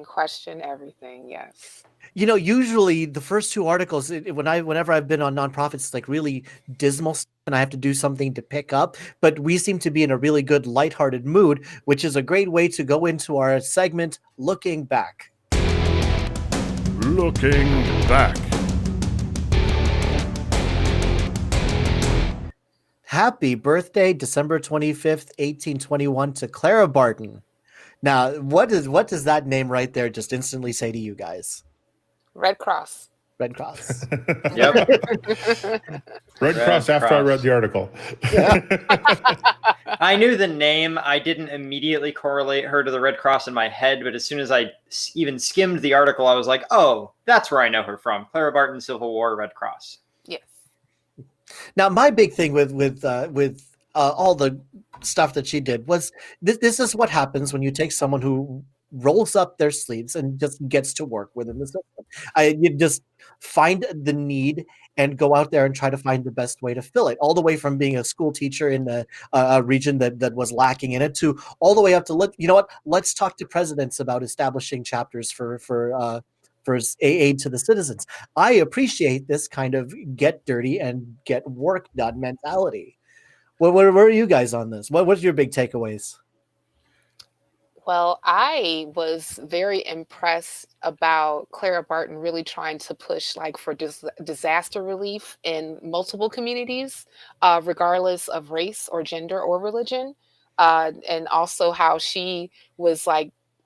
Question everything. Yes. Usually the first two articles, whenever I've been on nonprofits, it's like really dismal stuff and I have to do something to pick up. But we seem to be in a really good lighthearted mood, which is a great way to go into our segment, Looking Back. Looking Back. Happy birthday, December 25th, 1821 to Clara Barton. Now, what does that name right there just instantly say to you guys? Red Cross. Red Cross. Yep. Red Cross after I read the article. I knew the name. I didn't immediately correlate her to the Red Cross in my head, but as soon as I even skimmed the article, I was like, oh, that's where I know her from. Clara Barton, Civil War, Red Cross. Yes. Now, my big thing with all the stuff that she did was this is what happens when you take someone who rolls up their sleeves and just gets to work within the system. You just find the need and go out there and try to find the best way to fill it, all the way from being a school teacher in a region that was lacking in it to all the way up to, let's talk to presidents about establishing chapters for aid to the citizens. I appreciate this kind of get dirty and get work done mentality. Where are you guys on this? What's your big takeaways? Well, I was very impressed about Clara Barton really trying to push for disaster relief in multiple communities, regardless of race or gender or religion, and also how she was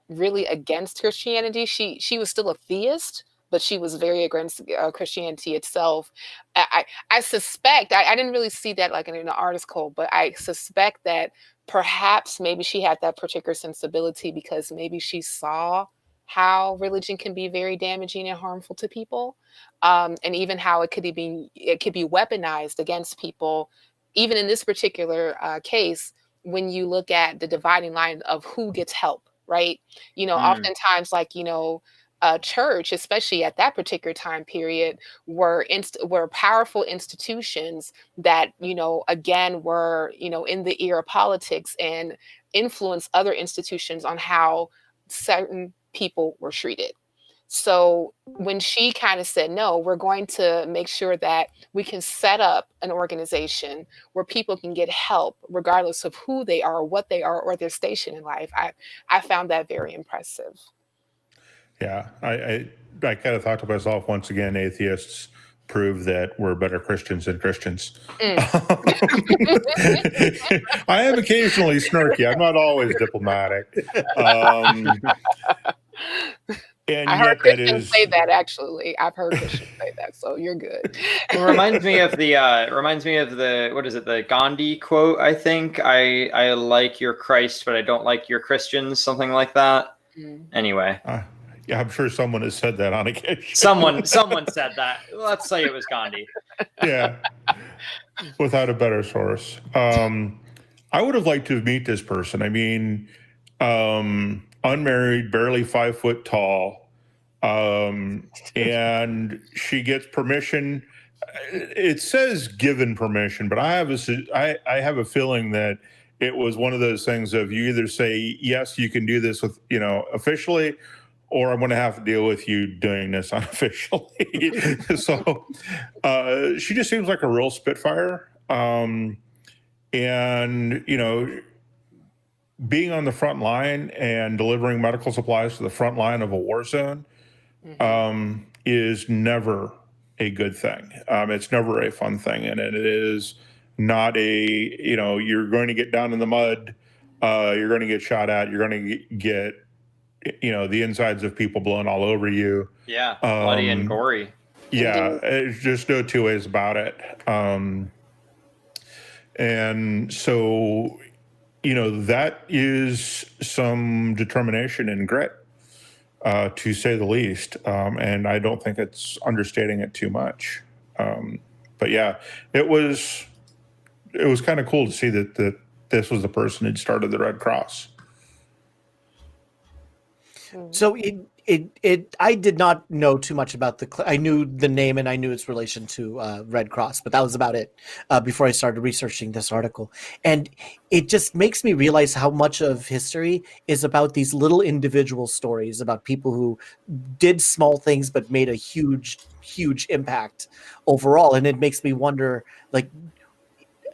really against Christianity. She was still a theist, but she was very against Christianity itself. I suspect, I didn't really see that in an article, but I suspect that perhaps maybe she had that particular sensibility because maybe she saw how religion can be very damaging and harmful to people, and even how it could be weaponized against people. Even in this particular case, when you look at the dividing line of who gets help, right? Oftentimes, church, especially at that particular time period, were powerful institutions that, again, were, in the ear of politics and influence other institutions on how certain people were treated. So when she kind of said, no, we're going to make sure that we can set up an organization where people can get help regardless of who they are, what they are, or their station in life, I found that very impressive. Yeah, I kind of thought to myself, once again, atheists prove that we're better Christians than Christians. Mm. I am occasionally snarky. I'm not always diplomatic. And I heard yet that Christians is say that, actually. I've heard Christians say that, so you're good. It reminds me of the what is it, the Gandhi quote, I think. I like your Christ, but I don't like your Christians, something like that. Anyway. yeah, I'm sure someone has said that on occasion. Someone said that. Let's say it was Gandhi. Yeah, without a better source. I would have liked to meet this person. I mean, unmarried, barely 5 foot tall, and she gets permission. It says given permission, but I have a feeling that it was one of those things of you either say yes, you can do this with officially, or I'm going to have to deal with you doing this unofficially. So she just seems like a real spitfire. And, being on the front line and delivering medical supplies to the front line of a war zone is never a good thing. It's never a fun thing. And it is not you're going to get down in the mud. You're going to get shot at. You're going to get the insides of people blown all over you. Yeah, bloody and gory. Yeah, it's just no two ways about it. And so, that is some determination and grit, to say the least. And I don't think it's understating it too much. But yeah, it was kind of cool to see that this was the person who'd started the Red Cross. So I did not know too much about I knew the name and I knew its relation to Red Cross, but that was about it before I started researching this article. And it just makes me realize how much of history is about these little individual stories about people who did small things but made a huge, huge impact overall. And it makes me wonder, like,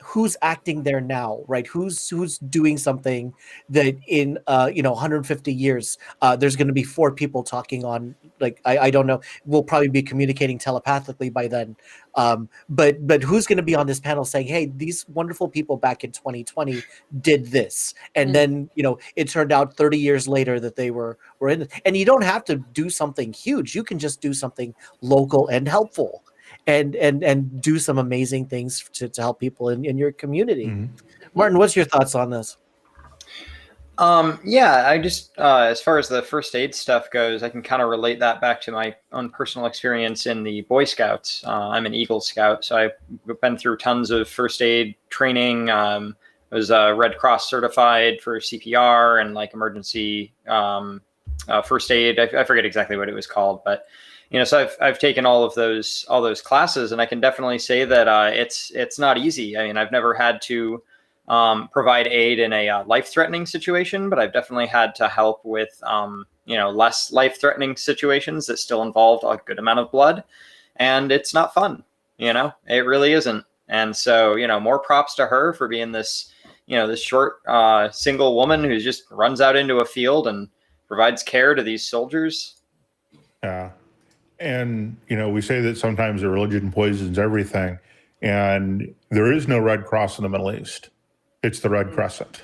who's acting there now, right? Who's doing something that in 150 years there's going to be 4 people talking on, like, I don't know, we'll probably be communicating telepathically by then, but who's going to be on this panel saying, hey, these wonderful people back in 2020 did this, and then it turned out 30 years later that they were in it. And you don't have to do something huge, you can just do something local and helpful and do some amazing things to help people in your community. Mm-hmm. Martin, what's your thoughts on this? Yeah, I just, as far as the first aid stuff goes, I can kind of relate that back to my own personal experience in the Boy Scouts. I'm an Eagle Scout, so I've been through tons of first aid training. I was Red Cross certified for CPR and like emergency first aid. I forget exactly what it was called, but so I've taken all those classes, and I can definitely say that it's not easy. I mean, I've never had to provide aid in a life-threatening situation, but I've definitely had to help with less life-threatening situations that still involved a good amount of blood, and it's not fun. It really isn't. And so more props to her for being this this short single woman who just runs out into a field and provides care to these soldiers. Yeah. And, we say that sometimes the religion poisons everything, and there is no Red Cross in the Middle East. It's the Red Crescent.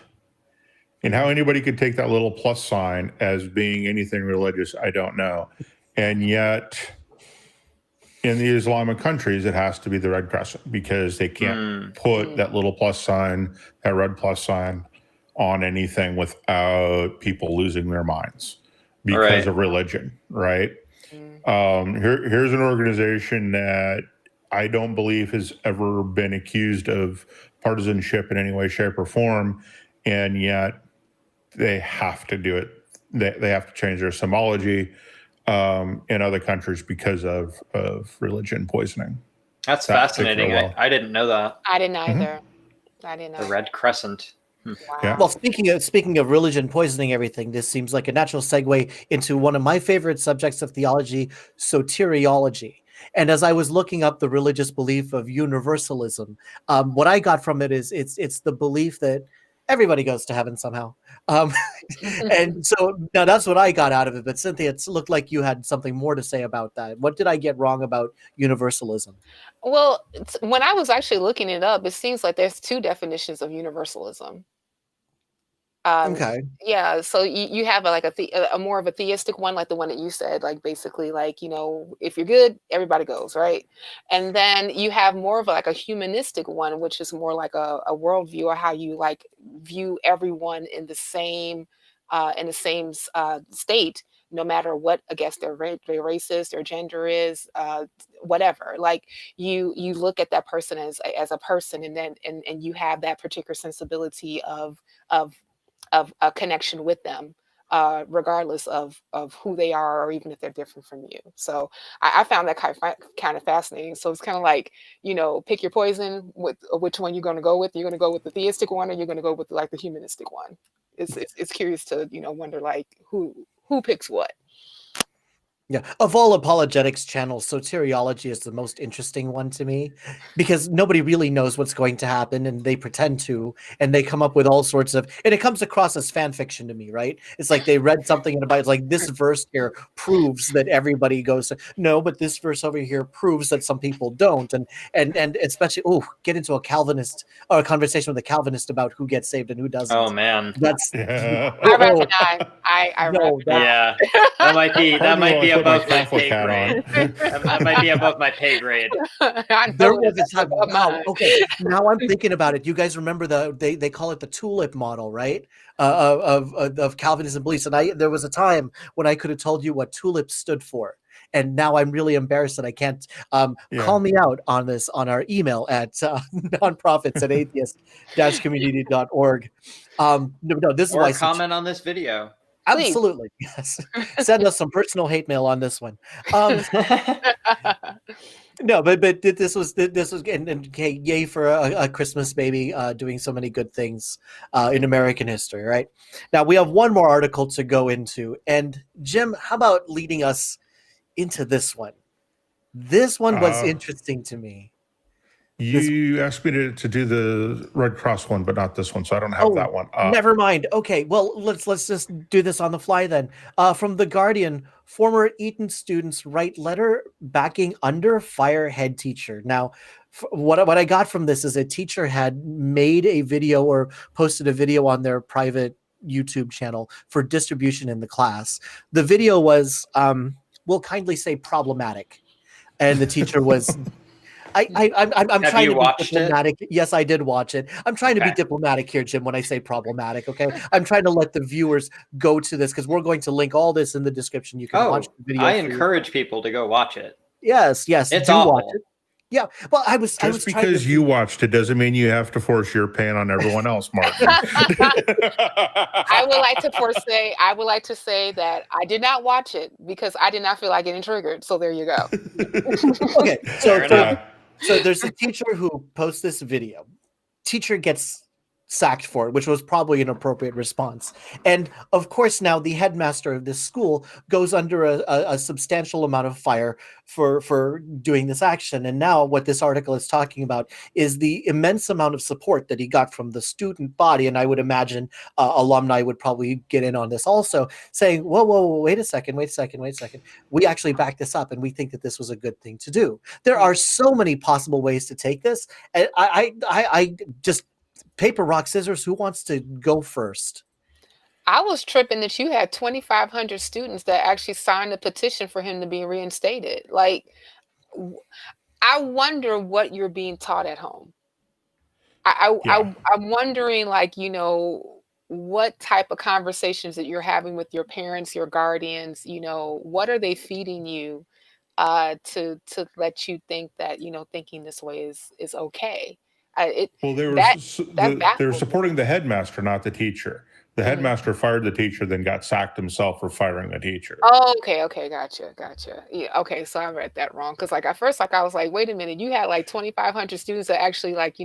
And how anybody could take that little plus sign as being anything religious, I don't know. And yet, in the Islamic countries, it has to be the Red Crescent because they can't put that little plus sign, that red plus sign, on anything without people losing their minds because of religion, right? Here's an organization that I don't believe has ever been accused of partisanship in any way, shape, or form, and yet they have to do it. They have to change their symbology in other countries because of religion poisoning. That's fascinating. I didn't know that. I didn't either. Mm-hmm. I didn't know. The Red Crescent. Wow. Yeah. Well, speaking of religion poisoning everything, this seems like a natural segue into one of my favorite subjects of theology, soteriology. And as I was looking up the religious belief of universalism, what I got from it is it's the belief that everybody goes to heaven somehow. Um, and so now that's what I got out of it. But Cynthia, it looked like you had something more to say about that. What did I get wrong about universalism? Well, when I was actually looking it up, it seems like there's two definitions of universalism. Okay. Yeah, so you have a more of a theistic one, like the one that you said, like basically like, if you're good, everybody goes, right? And then you have more of like a humanistic one, which is more like a worldview, or how you like view everyone in the same state, no matter what, I guess their race is, their gender is, whatever. Like you look at that person as a person, and then and you have that particular sensibility of a connection with them, regardless of who they are, or even if they're different from you. So I found that kind of fascinating. So it's kind of like, pick your poison with which one you're going to go with. You're going to go with the theistic one, or you're going to go with like the humanistic one. It's curious to wonder like who picks what. Yeah, of all apologetics channels, soteriology is the most interesting one to me, because nobody really knows what's going to happen, and they pretend to, and they come up with all sorts of, and it comes across as fan fiction to me, right? It's like they read something in the Bible, it's like this verse here proves that everybody goes to, no, but this verse over here proves that some people don't, and especially, get into a Calvinist or a conversation with a Calvinist about who gets saved and who doesn't. Oh man, That's I recognize. Yeah, that might be Put my above my Catholic pay hat grade. on. That might be above my pay grade. There was a time. Wow. Okay. Now I'm thinking about it. You guys remember they call it the tulip model, right? Of Calvinism beliefs. And there was a time when I could have told you what tulip stood for. And now I'm really embarrassed that I can't. Call me out on this on our email at nonprofits@atheist-community.org. No, this is Or why. comment on this video. Absolutely, yes. Send us some personal hate mail on this one. No, but this was and okay, yay for a Christmas baby doing so many good things in American history, right? Now we have one more article to go into, and Jim, how about leading us into this one? This one was interesting to me. You asked me to do the Red Cross one, but not this one, so I don't have that one. Never mind. Okay, well, let's just do this on the fly then. From The Guardian, former Eton students write letter backing under fire head teacher. Now, what I got from this is a teacher had made a video or posted a video on their private YouTube channel for distribution in the class. The video was, we'll kindly say, problematic, and the teacher was. I'm Have trying you to be watched diplomatic. Yes, I did watch it. I'm trying to be diplomatic here, Jim, when I say problematic, okay? I'm trying to let the viewers go to this, because we're going to link all this in the description. You can watch the video. I encourage people to go watch it. Yes, It's awful. watch it. Yeah, well, I was because you watched it doesn't mean you have to force your pain on everyone else, Martin. I would like to say that I did not watch it because I did not feel like getting triggered. So there you go. Okay, so there's a teacher who posts this video. Teacher gets sacked for it, which was probably an appropriate response. And of course, now the headmaster of this school goes under a substantial amount of fire for doing this action. And now what this article is talking about is the immense amount of support that he got from the student body. And I would imagine alumni would probably get in on this also, saying, whoa, wait a second. We actually back this up, and we think that this was a good thing to do. There are so many possible ways to take this. And I just paper, rock, scissors. Who wants to go first? I was tripping that you had 2,500 students that actually signed a petition for him to be reinstated. Like, I wonder what you're being taught at home. I'm wondering, like, what type of conversations that you're having with your parents, your guardians. What are they feeding you to let you think that thinking this way is okay? They were supporting the headmaster, not the teacher. The headmaster fired the teacher, then got sacked himself for firing the teacher. Oh, okay, gotcha. Yeah, okay, so I read that wrong, because like at first, like I was like, wait a minute, you had like 2,500 students that actually like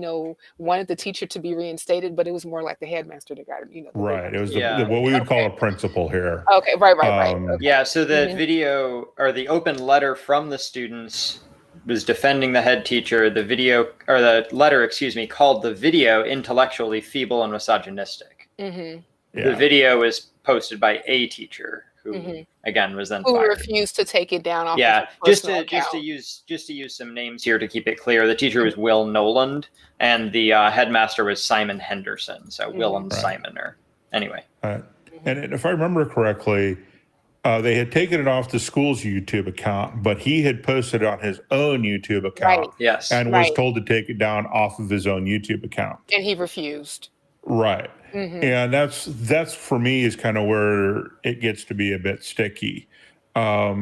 wanted the teacher to be reinstated, but it was more like the headmaster that got it. Right. It was what we would call a principal here. Okay, right. Okay. Yeah. So the video or the open letter from the students was defending the head teacher. The letter, called the video intellectually feeble and misogynistic. Mm-hmm. The video was posted by a teacher who, again, was then Who fired. refused to take it down off Yeah, of his personal just to account. use some names here to keep it clear. The teacher was Will Noland, and the headmaster was Simon Henderson. So Will and Simon are anyway. And if I remember correctly, they had taken it off the school's YouTube account, but he had posted it on his own YouTube account. Right. Yes. And was told to take it down off of his own YouTube account. And he refused. Right. And that's for me is kind of where it gets to be a bit sticky. Your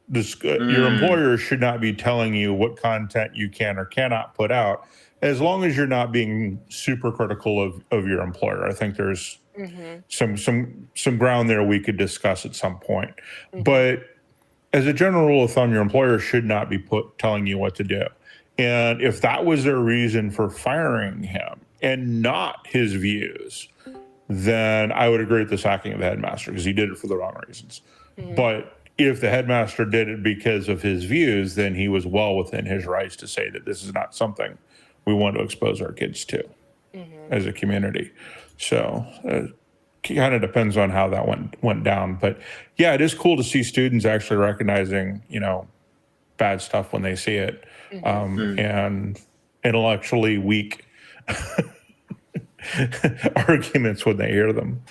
employer should not be telling you what content you can or cannot put out, as long as you're not being super critical of your employer. I think there's some ground there we could discuss at some point. But as a general rule of thumb, your employer should not be telling you what to do. And if that was their reason for firing him and not his views, then I would agree with the sacking of the headmaster, because he did it for the wrong reasons. But if the headmaster did it because of his views, then he was well within his rights to say that this is not something we want to expose our kids to as a community. So it kind of depends on how that went down. But yeah, it is cool to see students actually recognizing, bad stuff when they see it, and intellectually weak arguments when they hear them.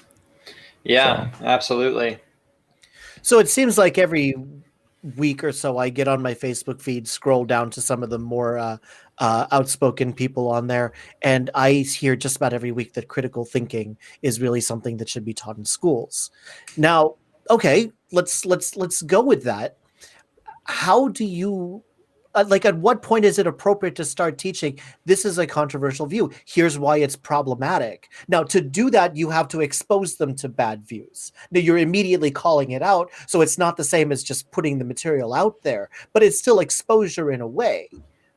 Yeah, absolutely. So it seems like every week or so I get on my Facebook feed, scroll down to some of the more outspoken people on there, and I hear just about every week that critical thinking is really something that should be taught in schools. Now, okay, let's go with that. How do you at what point is it appropriate to start teaching this is a controversial view, here's why it's problematic? Now, to do that, you have to expose them to bad views. Now, you're immediately calling it out, so it's not the same as just putting the material out there, but it's still exposure in a way,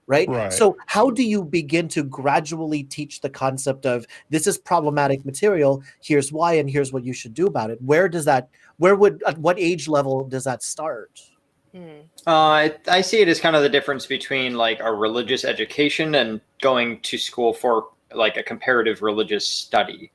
right? So how do you begin to gradually teach the concept of this is problematic material, here's why, and here's what you should do about it? At what age level does that start? I see it as kind of the difference between like a religious education and going to school for like a comparative religious study.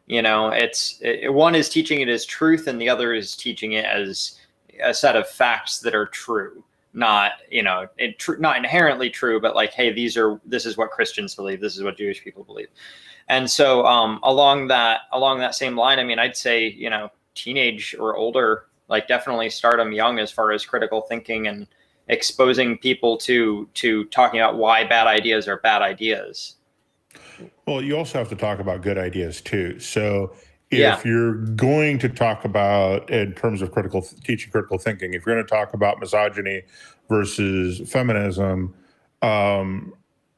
One is teaching it as truth, and the other is teaching it as a set of facts that are true. Not not inherently true, but like, hey, this is what Christians believe, this is what Jewish people believe. And so along that same line, I mean, I'd say teenage or older, like definitely start them young as far as critical thinking and exposing people to talking about why bad ideas are bad ideas. Well, you also have to talk about good ideas too. So if you're going to talk about, in terms of teaching critical thinking, if you're going to talk about misogyny versus feminism,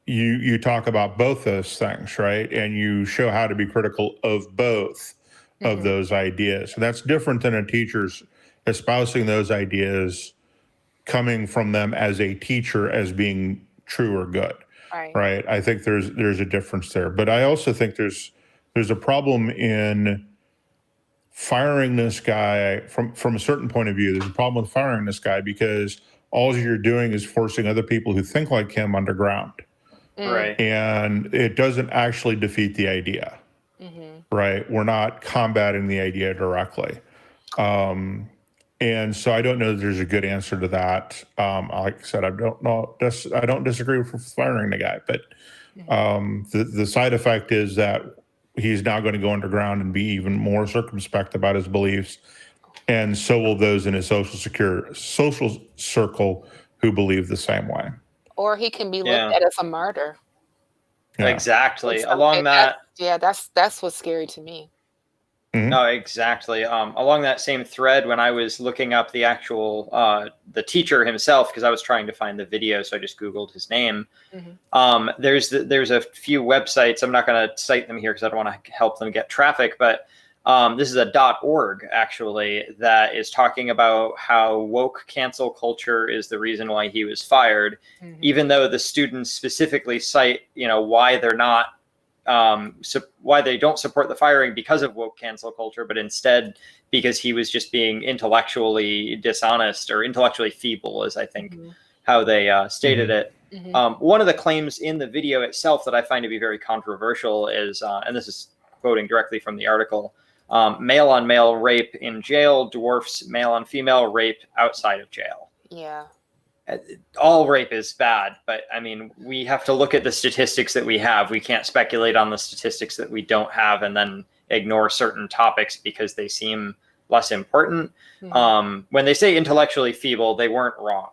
you talk about both those things, right? And you show how to be critical of both of those ideas. So that's different than a teacher's espousing those ideas coming from them as a teacher as being true or good, right? I think there's a difference there. But I also think there's a problem in firing this guy from a certain point of view. There's a problem with firing this guy because all you're doing is forcing other people who think like him underground. Right. And it doesn't actually defeat the idea, right? We're not combating the idea directly. And so I don't know that there's a good answer to that. Like I said, I don't disagree with firing the guy, but the side effect is that he's now going to go underground and be even more circumspect about his beliefs, and so will those in his social circle who believe the same way. Or he can be looked at as a martyr. Yeah. Exactly. Along that, that's what's scary to me. No, exactly. Along that same thread, when I was looking up the actual the teacher himself, because I was trying to find the video, so I just Googled his name. There's a few websites. I'm not going to cite them here because I don't want to help them get traffic, but this is a .org actually that is talking about how woke cancel culture is the reason why he was fired, even though the students specifically cite why they're not. Why they don't support the firing because of woke cancel culture, but instead because he was just being intellectually dishonest or intellectually feeble, as I think how they stated it. Mm-hmm. One of the claims in the video itself that I find to be very controversial is, and this is quoting directly from the article, male on male rape in jail dwarfs male on female rape outside of jail. Yeah. All rape is bad, but I mean, we have to look at the statistics that we have. We can't speculate on the statistics that we don't have and then ignore certain topics because they seem less important. Mm-hmm. When they say intellectually feeble, they weren't wrong.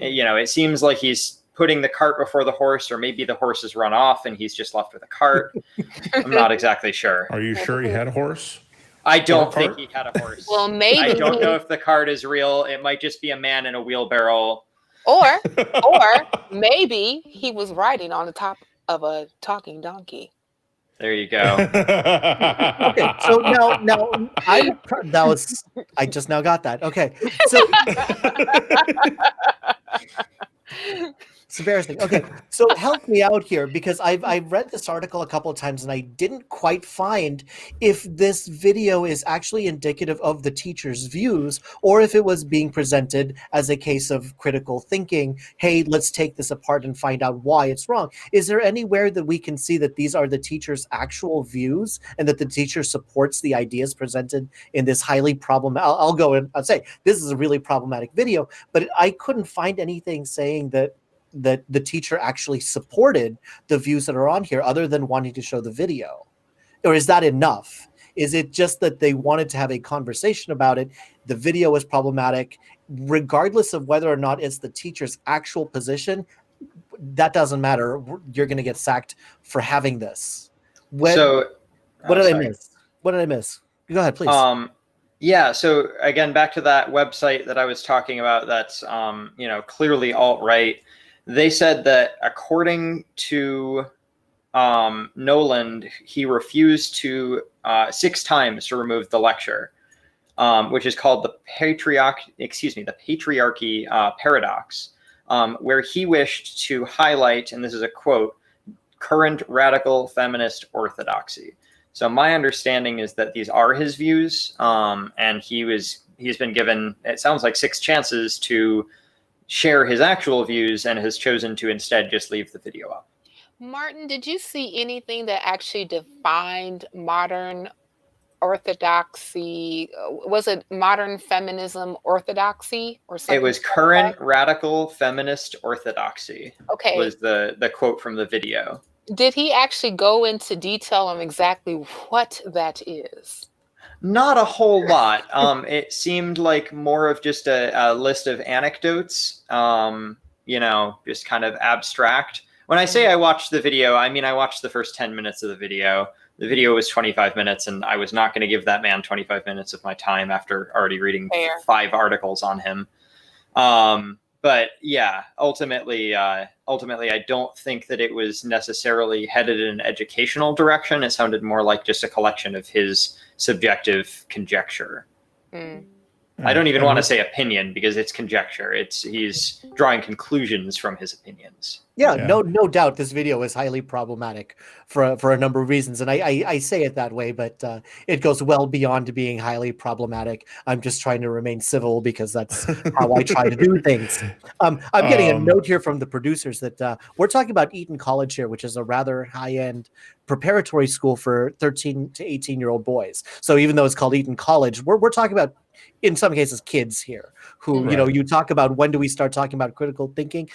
You know, it seems like he's putting the cart before the horse, or maybe the horse has run off and he's just left with a cart. I'm not exactly sure. Are you sure he had a horse? I don't think he had a horse. Well, maybe. I don't know if the cart is real. It might just be a man in a wheelbarrow. Or maybe he was riding on the top of a talking donkey. There you go. Okay, so now I just now got that. Okay, so it's embarrassing. Okay, so help me out here, because I've read this article a couple of times and I didn't quite find if this video is actually indicative of the teacher's views or if it was being presented as a case of critical thinking. Hey, let's take this apart and find out why it's wrong. Is there anywhere that we can see that these are the teacher's actual views and that the teacher supports the ideas presented in this highly problematic? I'll go and I'll say this is a really problematic video, but I couldn't find anything saying that the teacher actually supported the views that are on here other than wanting to show the video. Or is that enough? Is it just that they wanted to have a conversation about it? The video is problematic, regardless of whether or not it's the teacher's actual position. That doesn't matter. You're going to get sacked for having this. What did I miss? What did I miss? Go ahead, please. Yeah. So again, back to that website that I was talking about. That's clearly alt-right. They said that according to Noland, he refused to 6 times to remove the lecture, which is called the patriarchy paradox, where he wished to highlight, and this is a quote, current radical feminist orthodoxy. So my understanding is that these are his views, and he's been given, it sounds like, 6 chances to share his actual views and has chosen to instead just leave the video up. Martin, did you see anything that actually defined modern orthodoxy? Was it modern feminism orthodoxy or something? It was current radical feminist orthodoxy. Okay. Was the quote from the video. Did he actually go into detail on exactly what that is? Not a whole lot. It seemed like more of just a list of anecdotes, just kind of abstract. When I say I watched the video, I mean I watched the first 10 minutes of the video. The video was 25 minutes, and I was not going to give that man 25 minutes of my time after already reading 5 articles on him. But yeah, ultimately, I don't think that it was necessarily headed in an educational direction. It sounded more like just a collection of his subjective conjecture. I don't even want to say opinion, because it's conjecture. He's drawing conclusions from his opinions. Yeah. No doubt this video is highly problematic for a number of reasons. And I say it that way, but it goes well beyond being highly problematic. I'm just trying to remain civil because that's how I try to do things. I'm getting a note here from the producers that we're talking about Eton College here, which is a rather high-end preparatory school for 13 to 18-year-old boys. So even though it's called Eton College, we're talking about, in some cases, kids here who, Right. you talk about when do we start talking about critical thinking?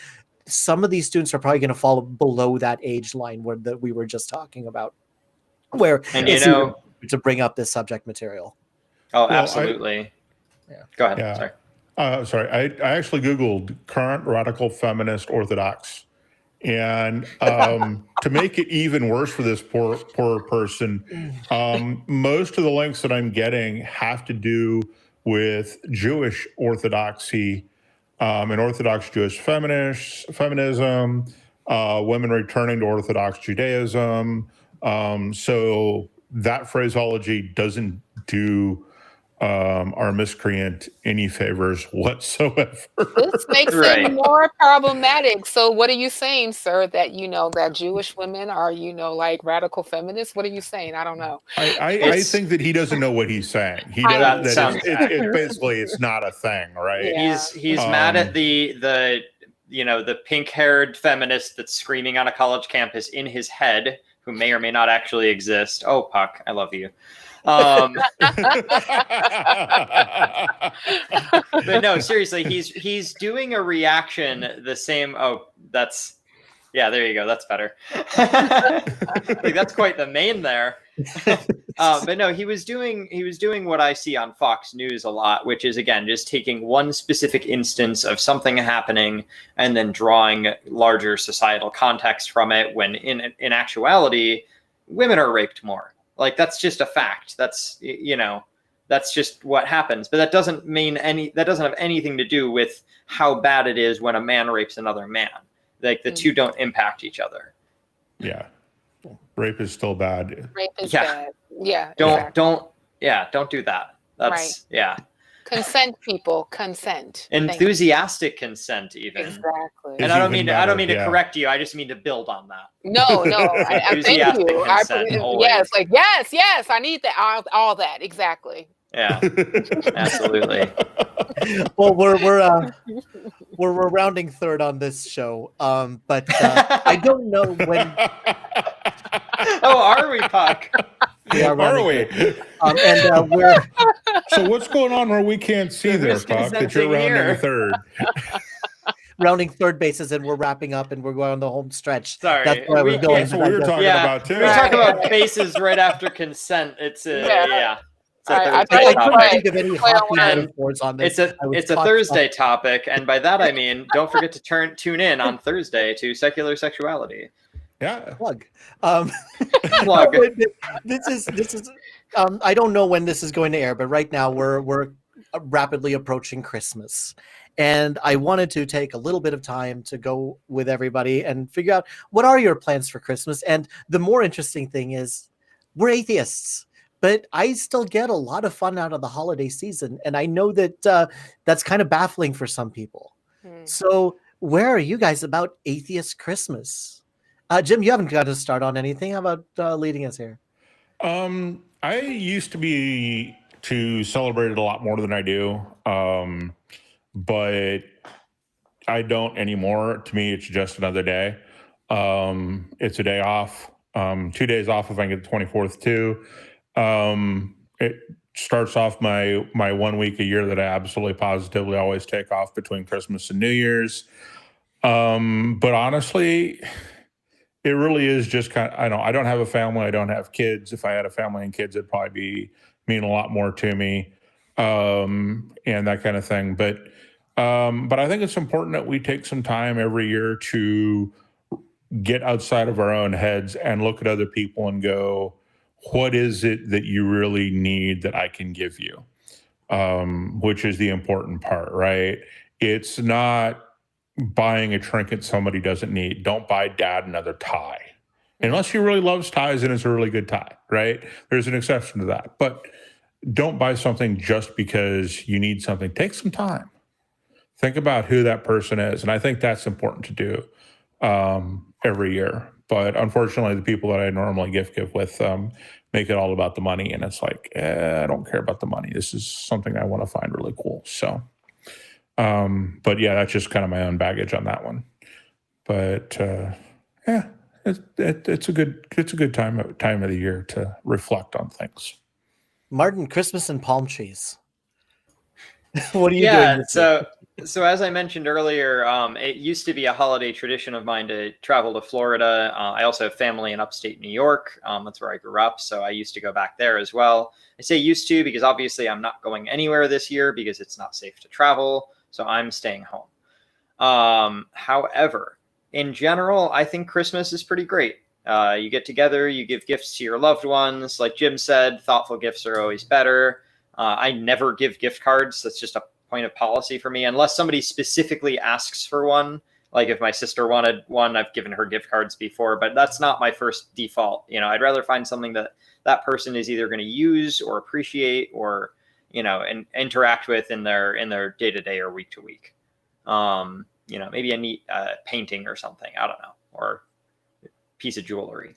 Some of these students are probably going to fall below that age line that we were just talking about, where And it's to bring up this subject material. Oh, Well, absolutely. Go ahead. Yeah. Sorry. I actually Googled current radical feminist orthodox. And to make it even worse for this poor person, most of the links that I'm getting have to do with Jewish orthodoxy and Orthodox Jewish feminism, women returning to Orthodox Judaism. So that phraseology doesn't do our miscreant any favors whatsoever. This makes Right. it more problematic. So what are you saying, sir? That that Jewish women are, like radical feminists? What are you saying? I don't know. I think that he doesn't know what he's saying. He That does. sounds It basically, it's not a thing, right? Yeah. He's mad at the the pink-haired feminist that's screaming on a college campus in his head, who may or may not actually exist. Oh, Puck, I love you. But no, seriously, he's doing a reaction the same. Oh, there you go. That's better. Like, that's quite the main there. But no, he was doing what I see on Fox News a lot, which is, again, just taking one specific instance of something happening and then drawing larger societal context from it, when in actuality, women are raped more. Like, that's just a fact. That's just what happens. But that doesn't have anything to do with how bad it is when a man rapes another man. Like, the two don't impact each other. Yeah. Rape is still bad. Rape is bad. Yeah. Don't do that. That's right. Consent, people, consent. Enthusiastic consent, even. Exactly. And I don't mean to correct you. I just mean to build on that. No. I thank you. Yes. I need that. All that. Exactly. Yeah. Absolutely. Well, we're rounding third on this show, but I don't know when. Oh, are we, Puck? Are we? And we're. So what's going on where we can't see there, Puck? That you're rounding third. Rounding third bases, and we're wrapping up, and we're going on the home stretch. Sorry, that's where we're going. That's what we were talking about too. We're talking about bases right after consent. It's I couldn't think of any hockey metaphors on this. It's a Thursday topic, and by that I mean, don't forget to tune in on Thursday to Secular Sexuality. Yeah. Plug. Plug. This is. I don't know when this is going to air, but right now we're rapidly approaching Christmas, and I wanted to take a little bit of time to go with everybody and figure out what are your plans for Christmas. And the more interesting thing is, we're atheists, but I still get a lot of fun out of the holiday season, and I know that that's kind of baffling for some people. So, where are you guys about atheist Christmas? Jim, you haven't got to start on anything. How about leading us here? I used to celebrate it a lot more than I do, but I don't anymore. To me, it's just another day. It's a day off, 2 days off if I get the 24th too. It starts off my 1 week a year that I absolutely positively always take off between Christmas and New Year's. But honestly, it really is just I don't have a family. I don't have kids. If I had a family and kids, it'd probably mean a lot more to me, and that kind of thing. But I think it's important that we take some time every year to get outside of our own heads and look at other people and go, what is it that you really need that I can give you? Which is the important part, right? It's not buying a trinket somebody doesn't need. Don't buy dad another tie. Unless he really loves ties and it's a really good tie, right? There's an exception to that. But don't buy something just because you need something. Take some time. Think about who that person is. And I think that's important to do every year. But unfortunately, the people that I normally gift with make it all about the money. And it's like, I don't care about the money. This is something I want to find really cool. So, but yeah, that's just kind of my own baggage on that one. But yeah, it's a good time of the year to reflect on things. Martin, Christmas and palm trees. What are you doing? So as I mentioned earlier, it used to be a holiday tradition of mine to travel to Florida. I also have family in upstate New York. That's where I grew up. So I used to go back there as well. I say used to because obviously I'm not going anywhere this year because it's not safe to travel. So I'm staying home. However, in general, I think Christmas is pretty great. You get together, you give gifts to your loved ones. Like Jim said, thoughtful gifts are always better. I never give gift cards. That's just a point of policy for me, unless somebody specifically asks for one. Like if my sister wanted one, I've given her gift cards before, but that's not my first default. I'd rather find something that person is either going to use or appreciate or, and interact with in their day-to-day or week-to-week. Maybe a neat painting or something. I don't know, or piece of jewelry.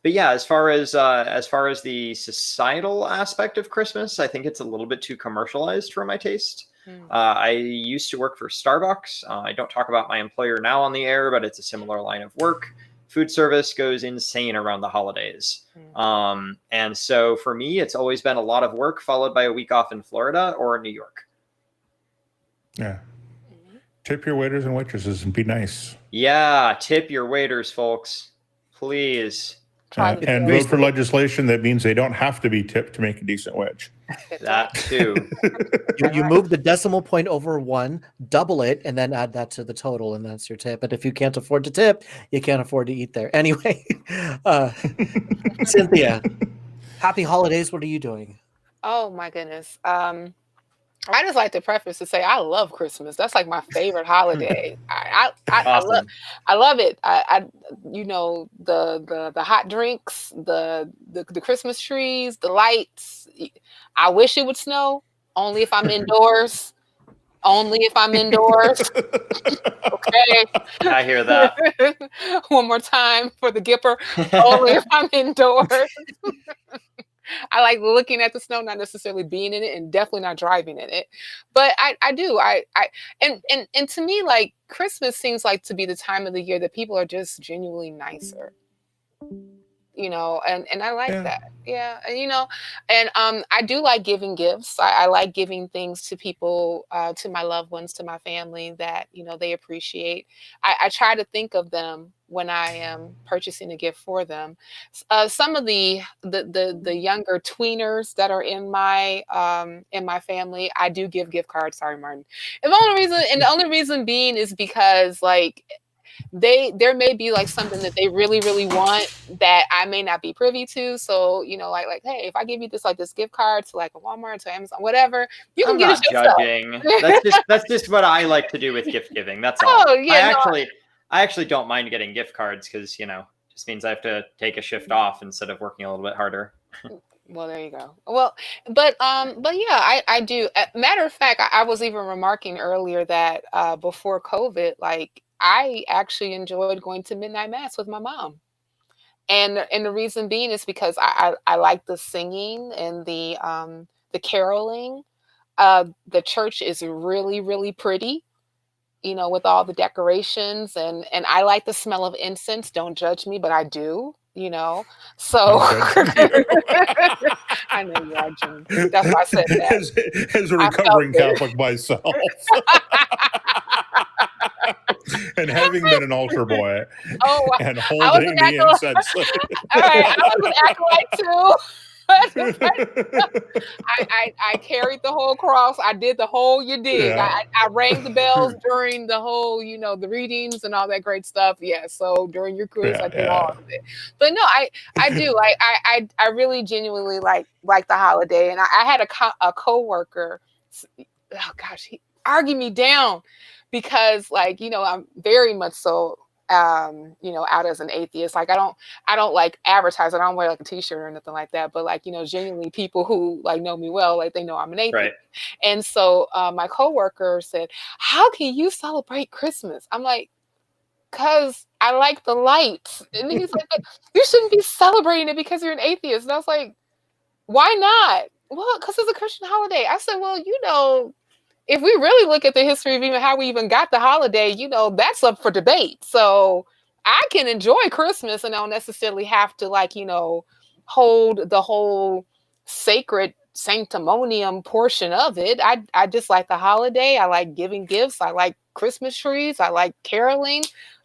But yeah, as far as the societal aspect of Christmas, I think it's a little bit too commercialized for my taste. I used to work for Starbucks. I don't talk about my employer now on the air, but it's a similar line of work. Food service goes insane around the holidays. And so for me, it's always been a lot of work followed by a week off in Florida or New York. Yeah. Tip your waiters and waitresses and be nice. Yeah. Tip your waiters, folks. Please. And vote for legislation that means they don't have to be tipped to make a decent wage. That too. You move the decimal point over 1, double it, and then add that to the total, and that's your tip. But if you can't afford to tip, you can't afford to eat there. Anyway, Cynthia, happy holidays. What are you doing? Oh my goodness. I just like to preface to say I love Christmas. That's like my favorite holiday. Awesome. I love it. I you know, the hot drinks, the Christmas trees, the lights. I wish it would snow. Only if I'm indoors. Only if I'm indoors. Okay. I hear that. One more time for the Gipper. Only if I'm indoors. I like looking at the snow, not necessarily being in it, and definitely not driving in it. But I do. And to me, like, Christmas seems like to be the time of the year that people are just genuinely nicer. You know, and I like that. Yeah. And, you know, and I do like giving gifts. I like giving things to people, to my loved ones, to my family that, you know, they appreciate. I try to think of them when I am purchasing a gift for them. Some of the younger tweeners that are in my family, I do give gift cards. Sorry, Martin. And the only reason being is because, like, there may be like something that they really, really want that I may not be privy to. So, you know, like, hey, if I give you this gift card to like a Walmart, to Amazon, whatever, you can get it yourself. Judging. That's just what I like to do with gift giving. That's all. Oh, yeah, I actually don't mind getting gift cards because, you know, just means I have to take a shift off instead of working a little bit harder. Well, there you go. Well, but yeah, I do. Matter of fact, I was even remarking earlier that before COVID, like, I actually enjoyed going to midnight mass with my mom. And the reason being is because I like the singing and the caroling. The church is really, really pretty, you know, with all the decorations, and I like the smell of incense. Don't judge me, but I do, you know. So I know you are, Jim. That's why I said that. As a recovering Catholic myself. And having been an altar boy and holding the incense. All right, I was an acolyte too. I carried the whole cross. I did the whole you dig. Yeah. I rang the bells during the whole, you know, the readings and all that great stuff. Yeah, so during your cruise, I did all of it. But no, I do. Like, I really genuinely like the holiday. And I had a coworker. Oh gosh, he argued me down. Because, like, you know, I'm very much so, you know, out as an atheist. Like, I don't like advertise. I don't wear like a t-shirt or nothing like that. But, like, you know, genuinely people who like know me well, like, they know I'm an atheist. Right. And so my coworker said, "How can you celebrate Christmas?" I'm like, "Cause I like the lights." And he's like, "You shouldn't be celebrating it because you're an atheist." And I was like, "Why not?" "Well, because it's a Christian holiday." I said, "Well, you know, if we really look at the history of even how we even got the holiday, you know, that's up for debate. So I can enjoy Christmas and I don't necessarily have to, like, you know, hold the whole sacred sanctimonium portion of it. I just like the holiday. I like giving gifts. I like Christmas trees. I like caroling.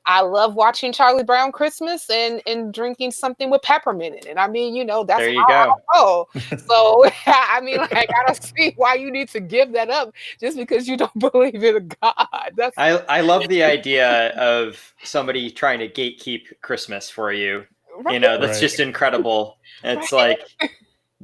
I love watching Charlie Brown Christmas and drinking something with peppermint in it. I mean, you know, that's how I roll. So, I mean, like, I don't see why you need to give that up just because you don't believe in a God. I love the idea of somebody trying to gatekeep Christmas for you. Right. You know, that's just incredible. It's like,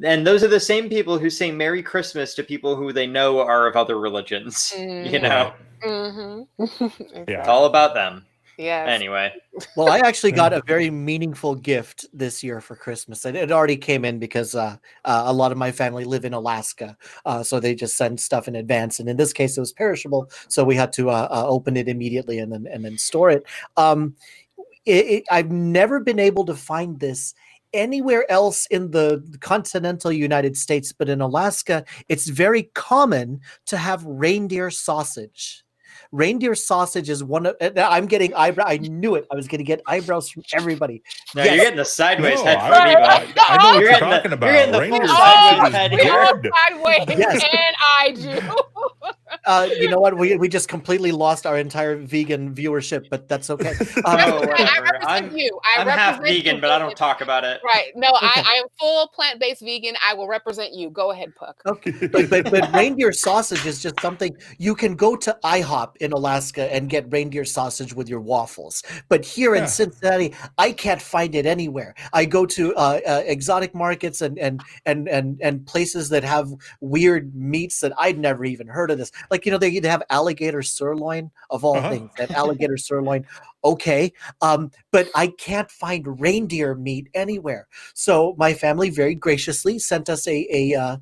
and those are the same people who say Merry Christmas to people who they know are of other religions, you know? Mm-hmm. It's all about them. Yes. Anyway. Well, I actually got a very meaningful gift this year for Christmas. It already came in because a lot of my family live in Alaska. So they just send stuff in advance. And in this case, it was perishable. So we had to open it immediately and then store it. I've never been able to find this anywhere else in the continental United States, but in Alaska, it's very common to have reindeer sausage. Reindeer sausage is one of. I'm getting eyebrow. I knew it. I was going to get eyebrows from everybody. No, Yes. you're getting the sideways No, head I, from Eva. I know what You're you're getting the- talking you're about. getting the full Reindeer sideways sausage head is here. good. Sideways, Yes. and I do. You know what? We just completely lost our entire vegan viewership, but that's okay. Oh, I whatever. represent you. I'm half represent you, vegan, but I don't vegan. talk about it. Right. No, Okay. I am full plant-based vegan. I will represent you. Go ahead, Puck. Okay, but reindeer sausage is just something you can go to IHOP in Alaska and get reindeer sausage with your waffles. But here in Yeah. Cincinnati, I can't find it anywhere. I go to exotic markets and places that have weird meats that I'd never even heard of this. Like, they have alligator sirloin of all things. That alligator sirloin, okay, but I can't find reindeer meat anywhere. So my family very graciously sent us a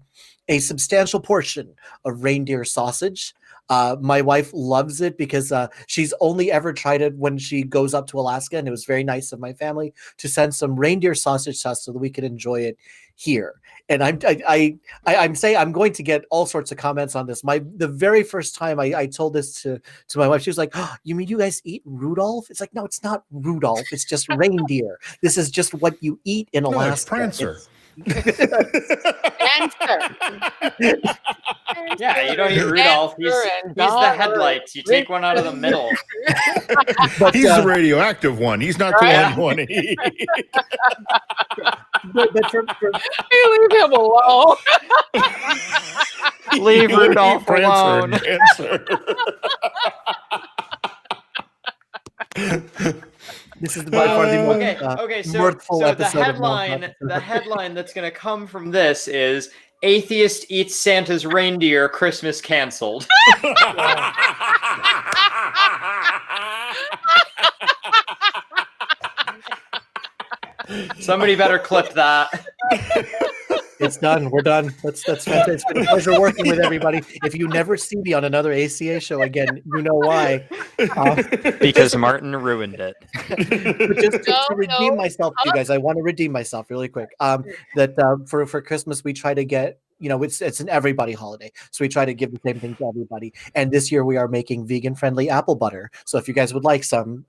substantial portion of reindeer sausage. My wife loves it because she's only ever tried it when she goes up to Alaska, and it was very nice of my family to send some reindeer sausage to us so that we could enjoy it here. And I'm saying I'm going to get all sorts of comments on this. The very first time I told this to my wife, she was like, "Oh, you mean you guys eat Rudolph?" It's like, no, it's not Rudolph. It's just reindeer. This is just what you eat in No, it's Alaska. Prancer. Yeah, you don't eat Rudolph. He's the headlights. You take one out of the middle. But, He's the radioactive one. He's not the one you want to eat. but for You leave him alone. Leave You would Rudolph eat Prancer and Dancer. this is by far the most Okay. So mirthful the episode of North headline that's going to come from this is "Atheist eats Santa's reindeer. Christmas canceled." Somebody better clip that. It's done. We're done. That's fantastic. It's been a pleasure working with everybody. If you never see me on another ACA show again, you know why. Because Martin ruined it. But just to redeem myself, you guys, I want to redeem myself really quick. That for Christmas we try to get, it's an everybody holiday, so we try to give the same thing to everybody. And this year we are making vegan friendly apple butter. So if you guys would like some,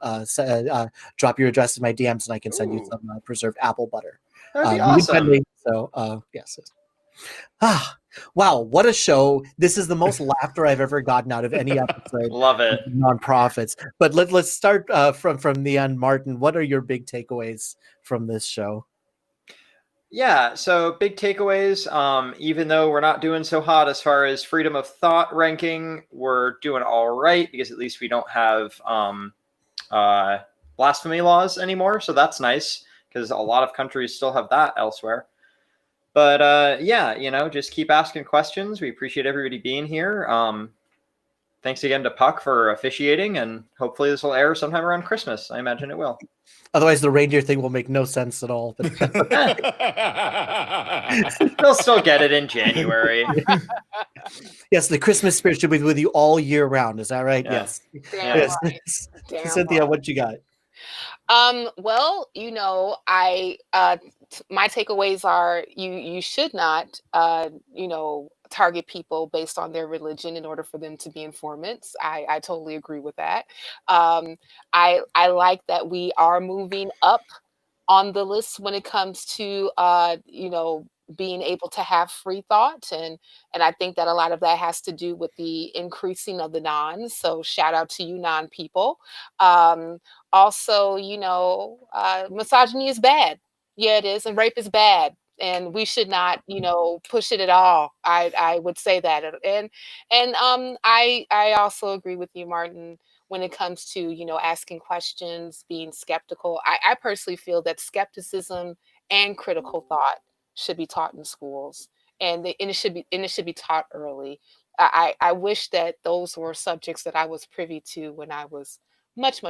drop your address in my DMs and I can send you some preserved apple butter. That'd be awesome. So yes. Wow, what a show. This is the most laughter I've ever gotten out of any episode. Love it. Of nonprofits. But let's start from the end. Martin, what are your big takeaways from this show? Yeah, so big takeaways. Even though we're not doing so hot as far as freedom of thought ranking, we're doing all right because at least we don't have blasphemy laws anymore. So that's nice because a lot of countries still have that elsewhere. But yeah, just keep asking questions. We appreciate everybody being here. Thanks again to Puck for officiating, and hopefully this will air sometime around Christmas. I imagine it will. Otherwise, the reindeer thing will make no sense at all. But they'll still get it in January. Yes, the Christmas spirit should be with you all year round. Is that right? Yeah. Yes. Damn Yes. right. Damn Cynthia, right. what you got? Well, my takeaways are you should not, target people based on their religion in order for them to be informants. I totally agree with that. I like that we are moving up on the list when it comes to, being able to have free thought. And I think that a lot of that has to do with the increasing of the nons. So shout out to you non people. Also, misogyny is bad. Yeah, it is. And rape is bad. And we should not, push it at all. I would say that. And I also agree with you, Martin, when it comes to, asking questions, being skeptical. I personally feel that skepticism and critical thought should be taught in schools, and it should be taught early. I wish that those were subjects that I was privy to when I was much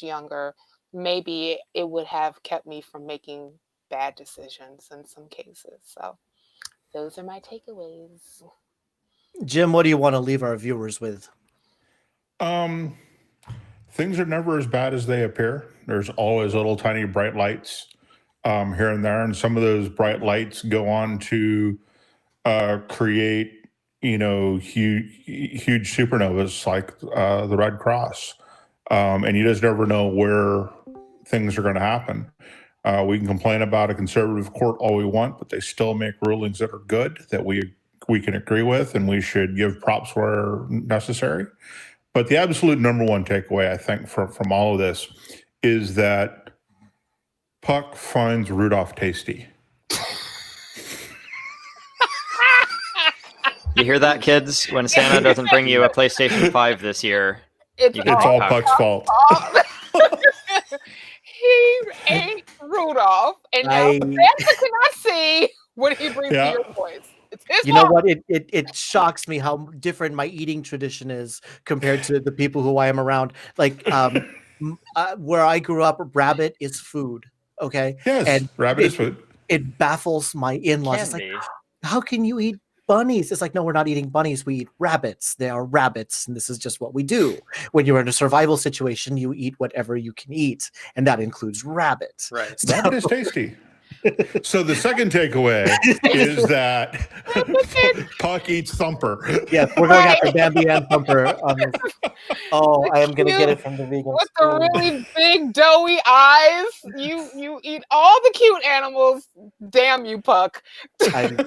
younger. Maybe it would have kept me from making bad decisions in some cases. So those are my takeaways. Jim, what do you want to leave our viewers with? Things are never as bad as they appear. There's always little tiny bright lights. here and there, and some of those bright lights go on to create, huge supernovas like the Red Cross. And you just never know where things are going to happen. We can complain about a conservative court all we want, but they still make rulings that are good, that we can agree with, and we should give props where necessary. But the absolute number one takeaway, I think, from all of this is that Puck finds Rudolph tasty. You hear that, kids? When Santa doesn't bring you a PlayStation 5 this year, it's all Puck's fault. He ate Rudolph, and now Santa cannot see what he brings to your voice. It's his fault. Know what? It shocks me how different my eating tradition is compared to the people who I am around. Like where I grew up, rabbit is food. Okay. Yes, and rabbit is food. It baffles my in-laws. It's like, how can you eat bunnies? It's like, no, we're not eating bunnies. We eat rabbits. They are rabbits. And this is just what we do. When you're in a survival situation, you eat whatever you can eat. And that includes rabbits. Right. So, rabbit is tasty. So the second takeaway is that Puck eats Thumper. Yes, we're going after Bambi and Thumper on this. Oh, I am going to get it from the vegan with the really big doughy eyes. You eat all the cute animals. Damn you, Puck. And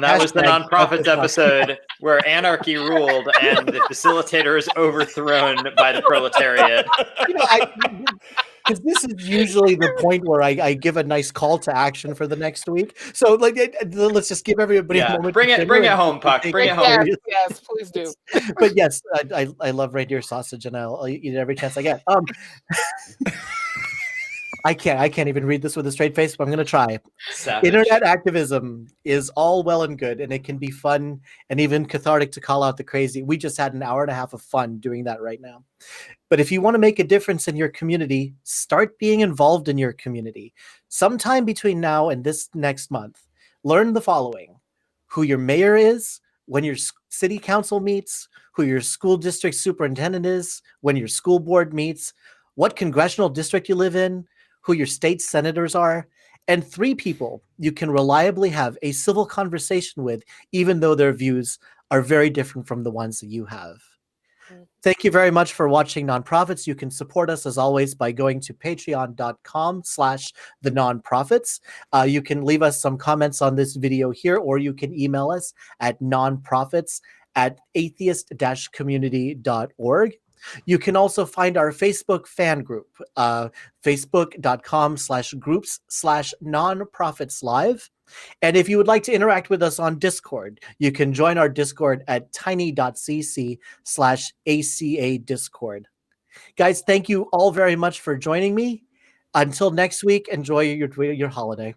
that was the Nonprofits episode where anarchy ruled and the facilitator is overthrown by the proletariat. Because this is usually the point where I give a nice call to action for the next week. So let's just give everybody a moment. Bring it home, Puck. Bring it home. Yes, please do. But yes, I love reindeer sausage, and I'll eat it every chance I get. I can't even read this with a straight face, but I'm going to try. Savage. Internet activism is all well and good, and it can be fun and even cathartic to call out the crazy. We just had an hour and a half of fun doing that right now. But if you want to make a difference in your community, start being involved in your community. Sometime between now and this next month, learn the following: who your mayor is, when your city council meets, who your school district superintendent is, when your school board meets, what congressional district you live in, who your state senators are, and 3 people you can reliably have a civil conversation with, even though their views are very different from the ones that you have. Thank you very much for watching Nonprofits. You can support us, as always, by going to patreon.com/thenonprofits. You can leave us some comments on this video here, or you can email us at nonprofits@atheist-community.org. You can also find our Facebook fan group, facebook.com/groups/nonprofitslive. And if you would like to interact with us on Discord, you can join our Discord at tiny.cc/ACA Discord. Guys, thank you all very much for joining me. Until next week, enjoy your holiday.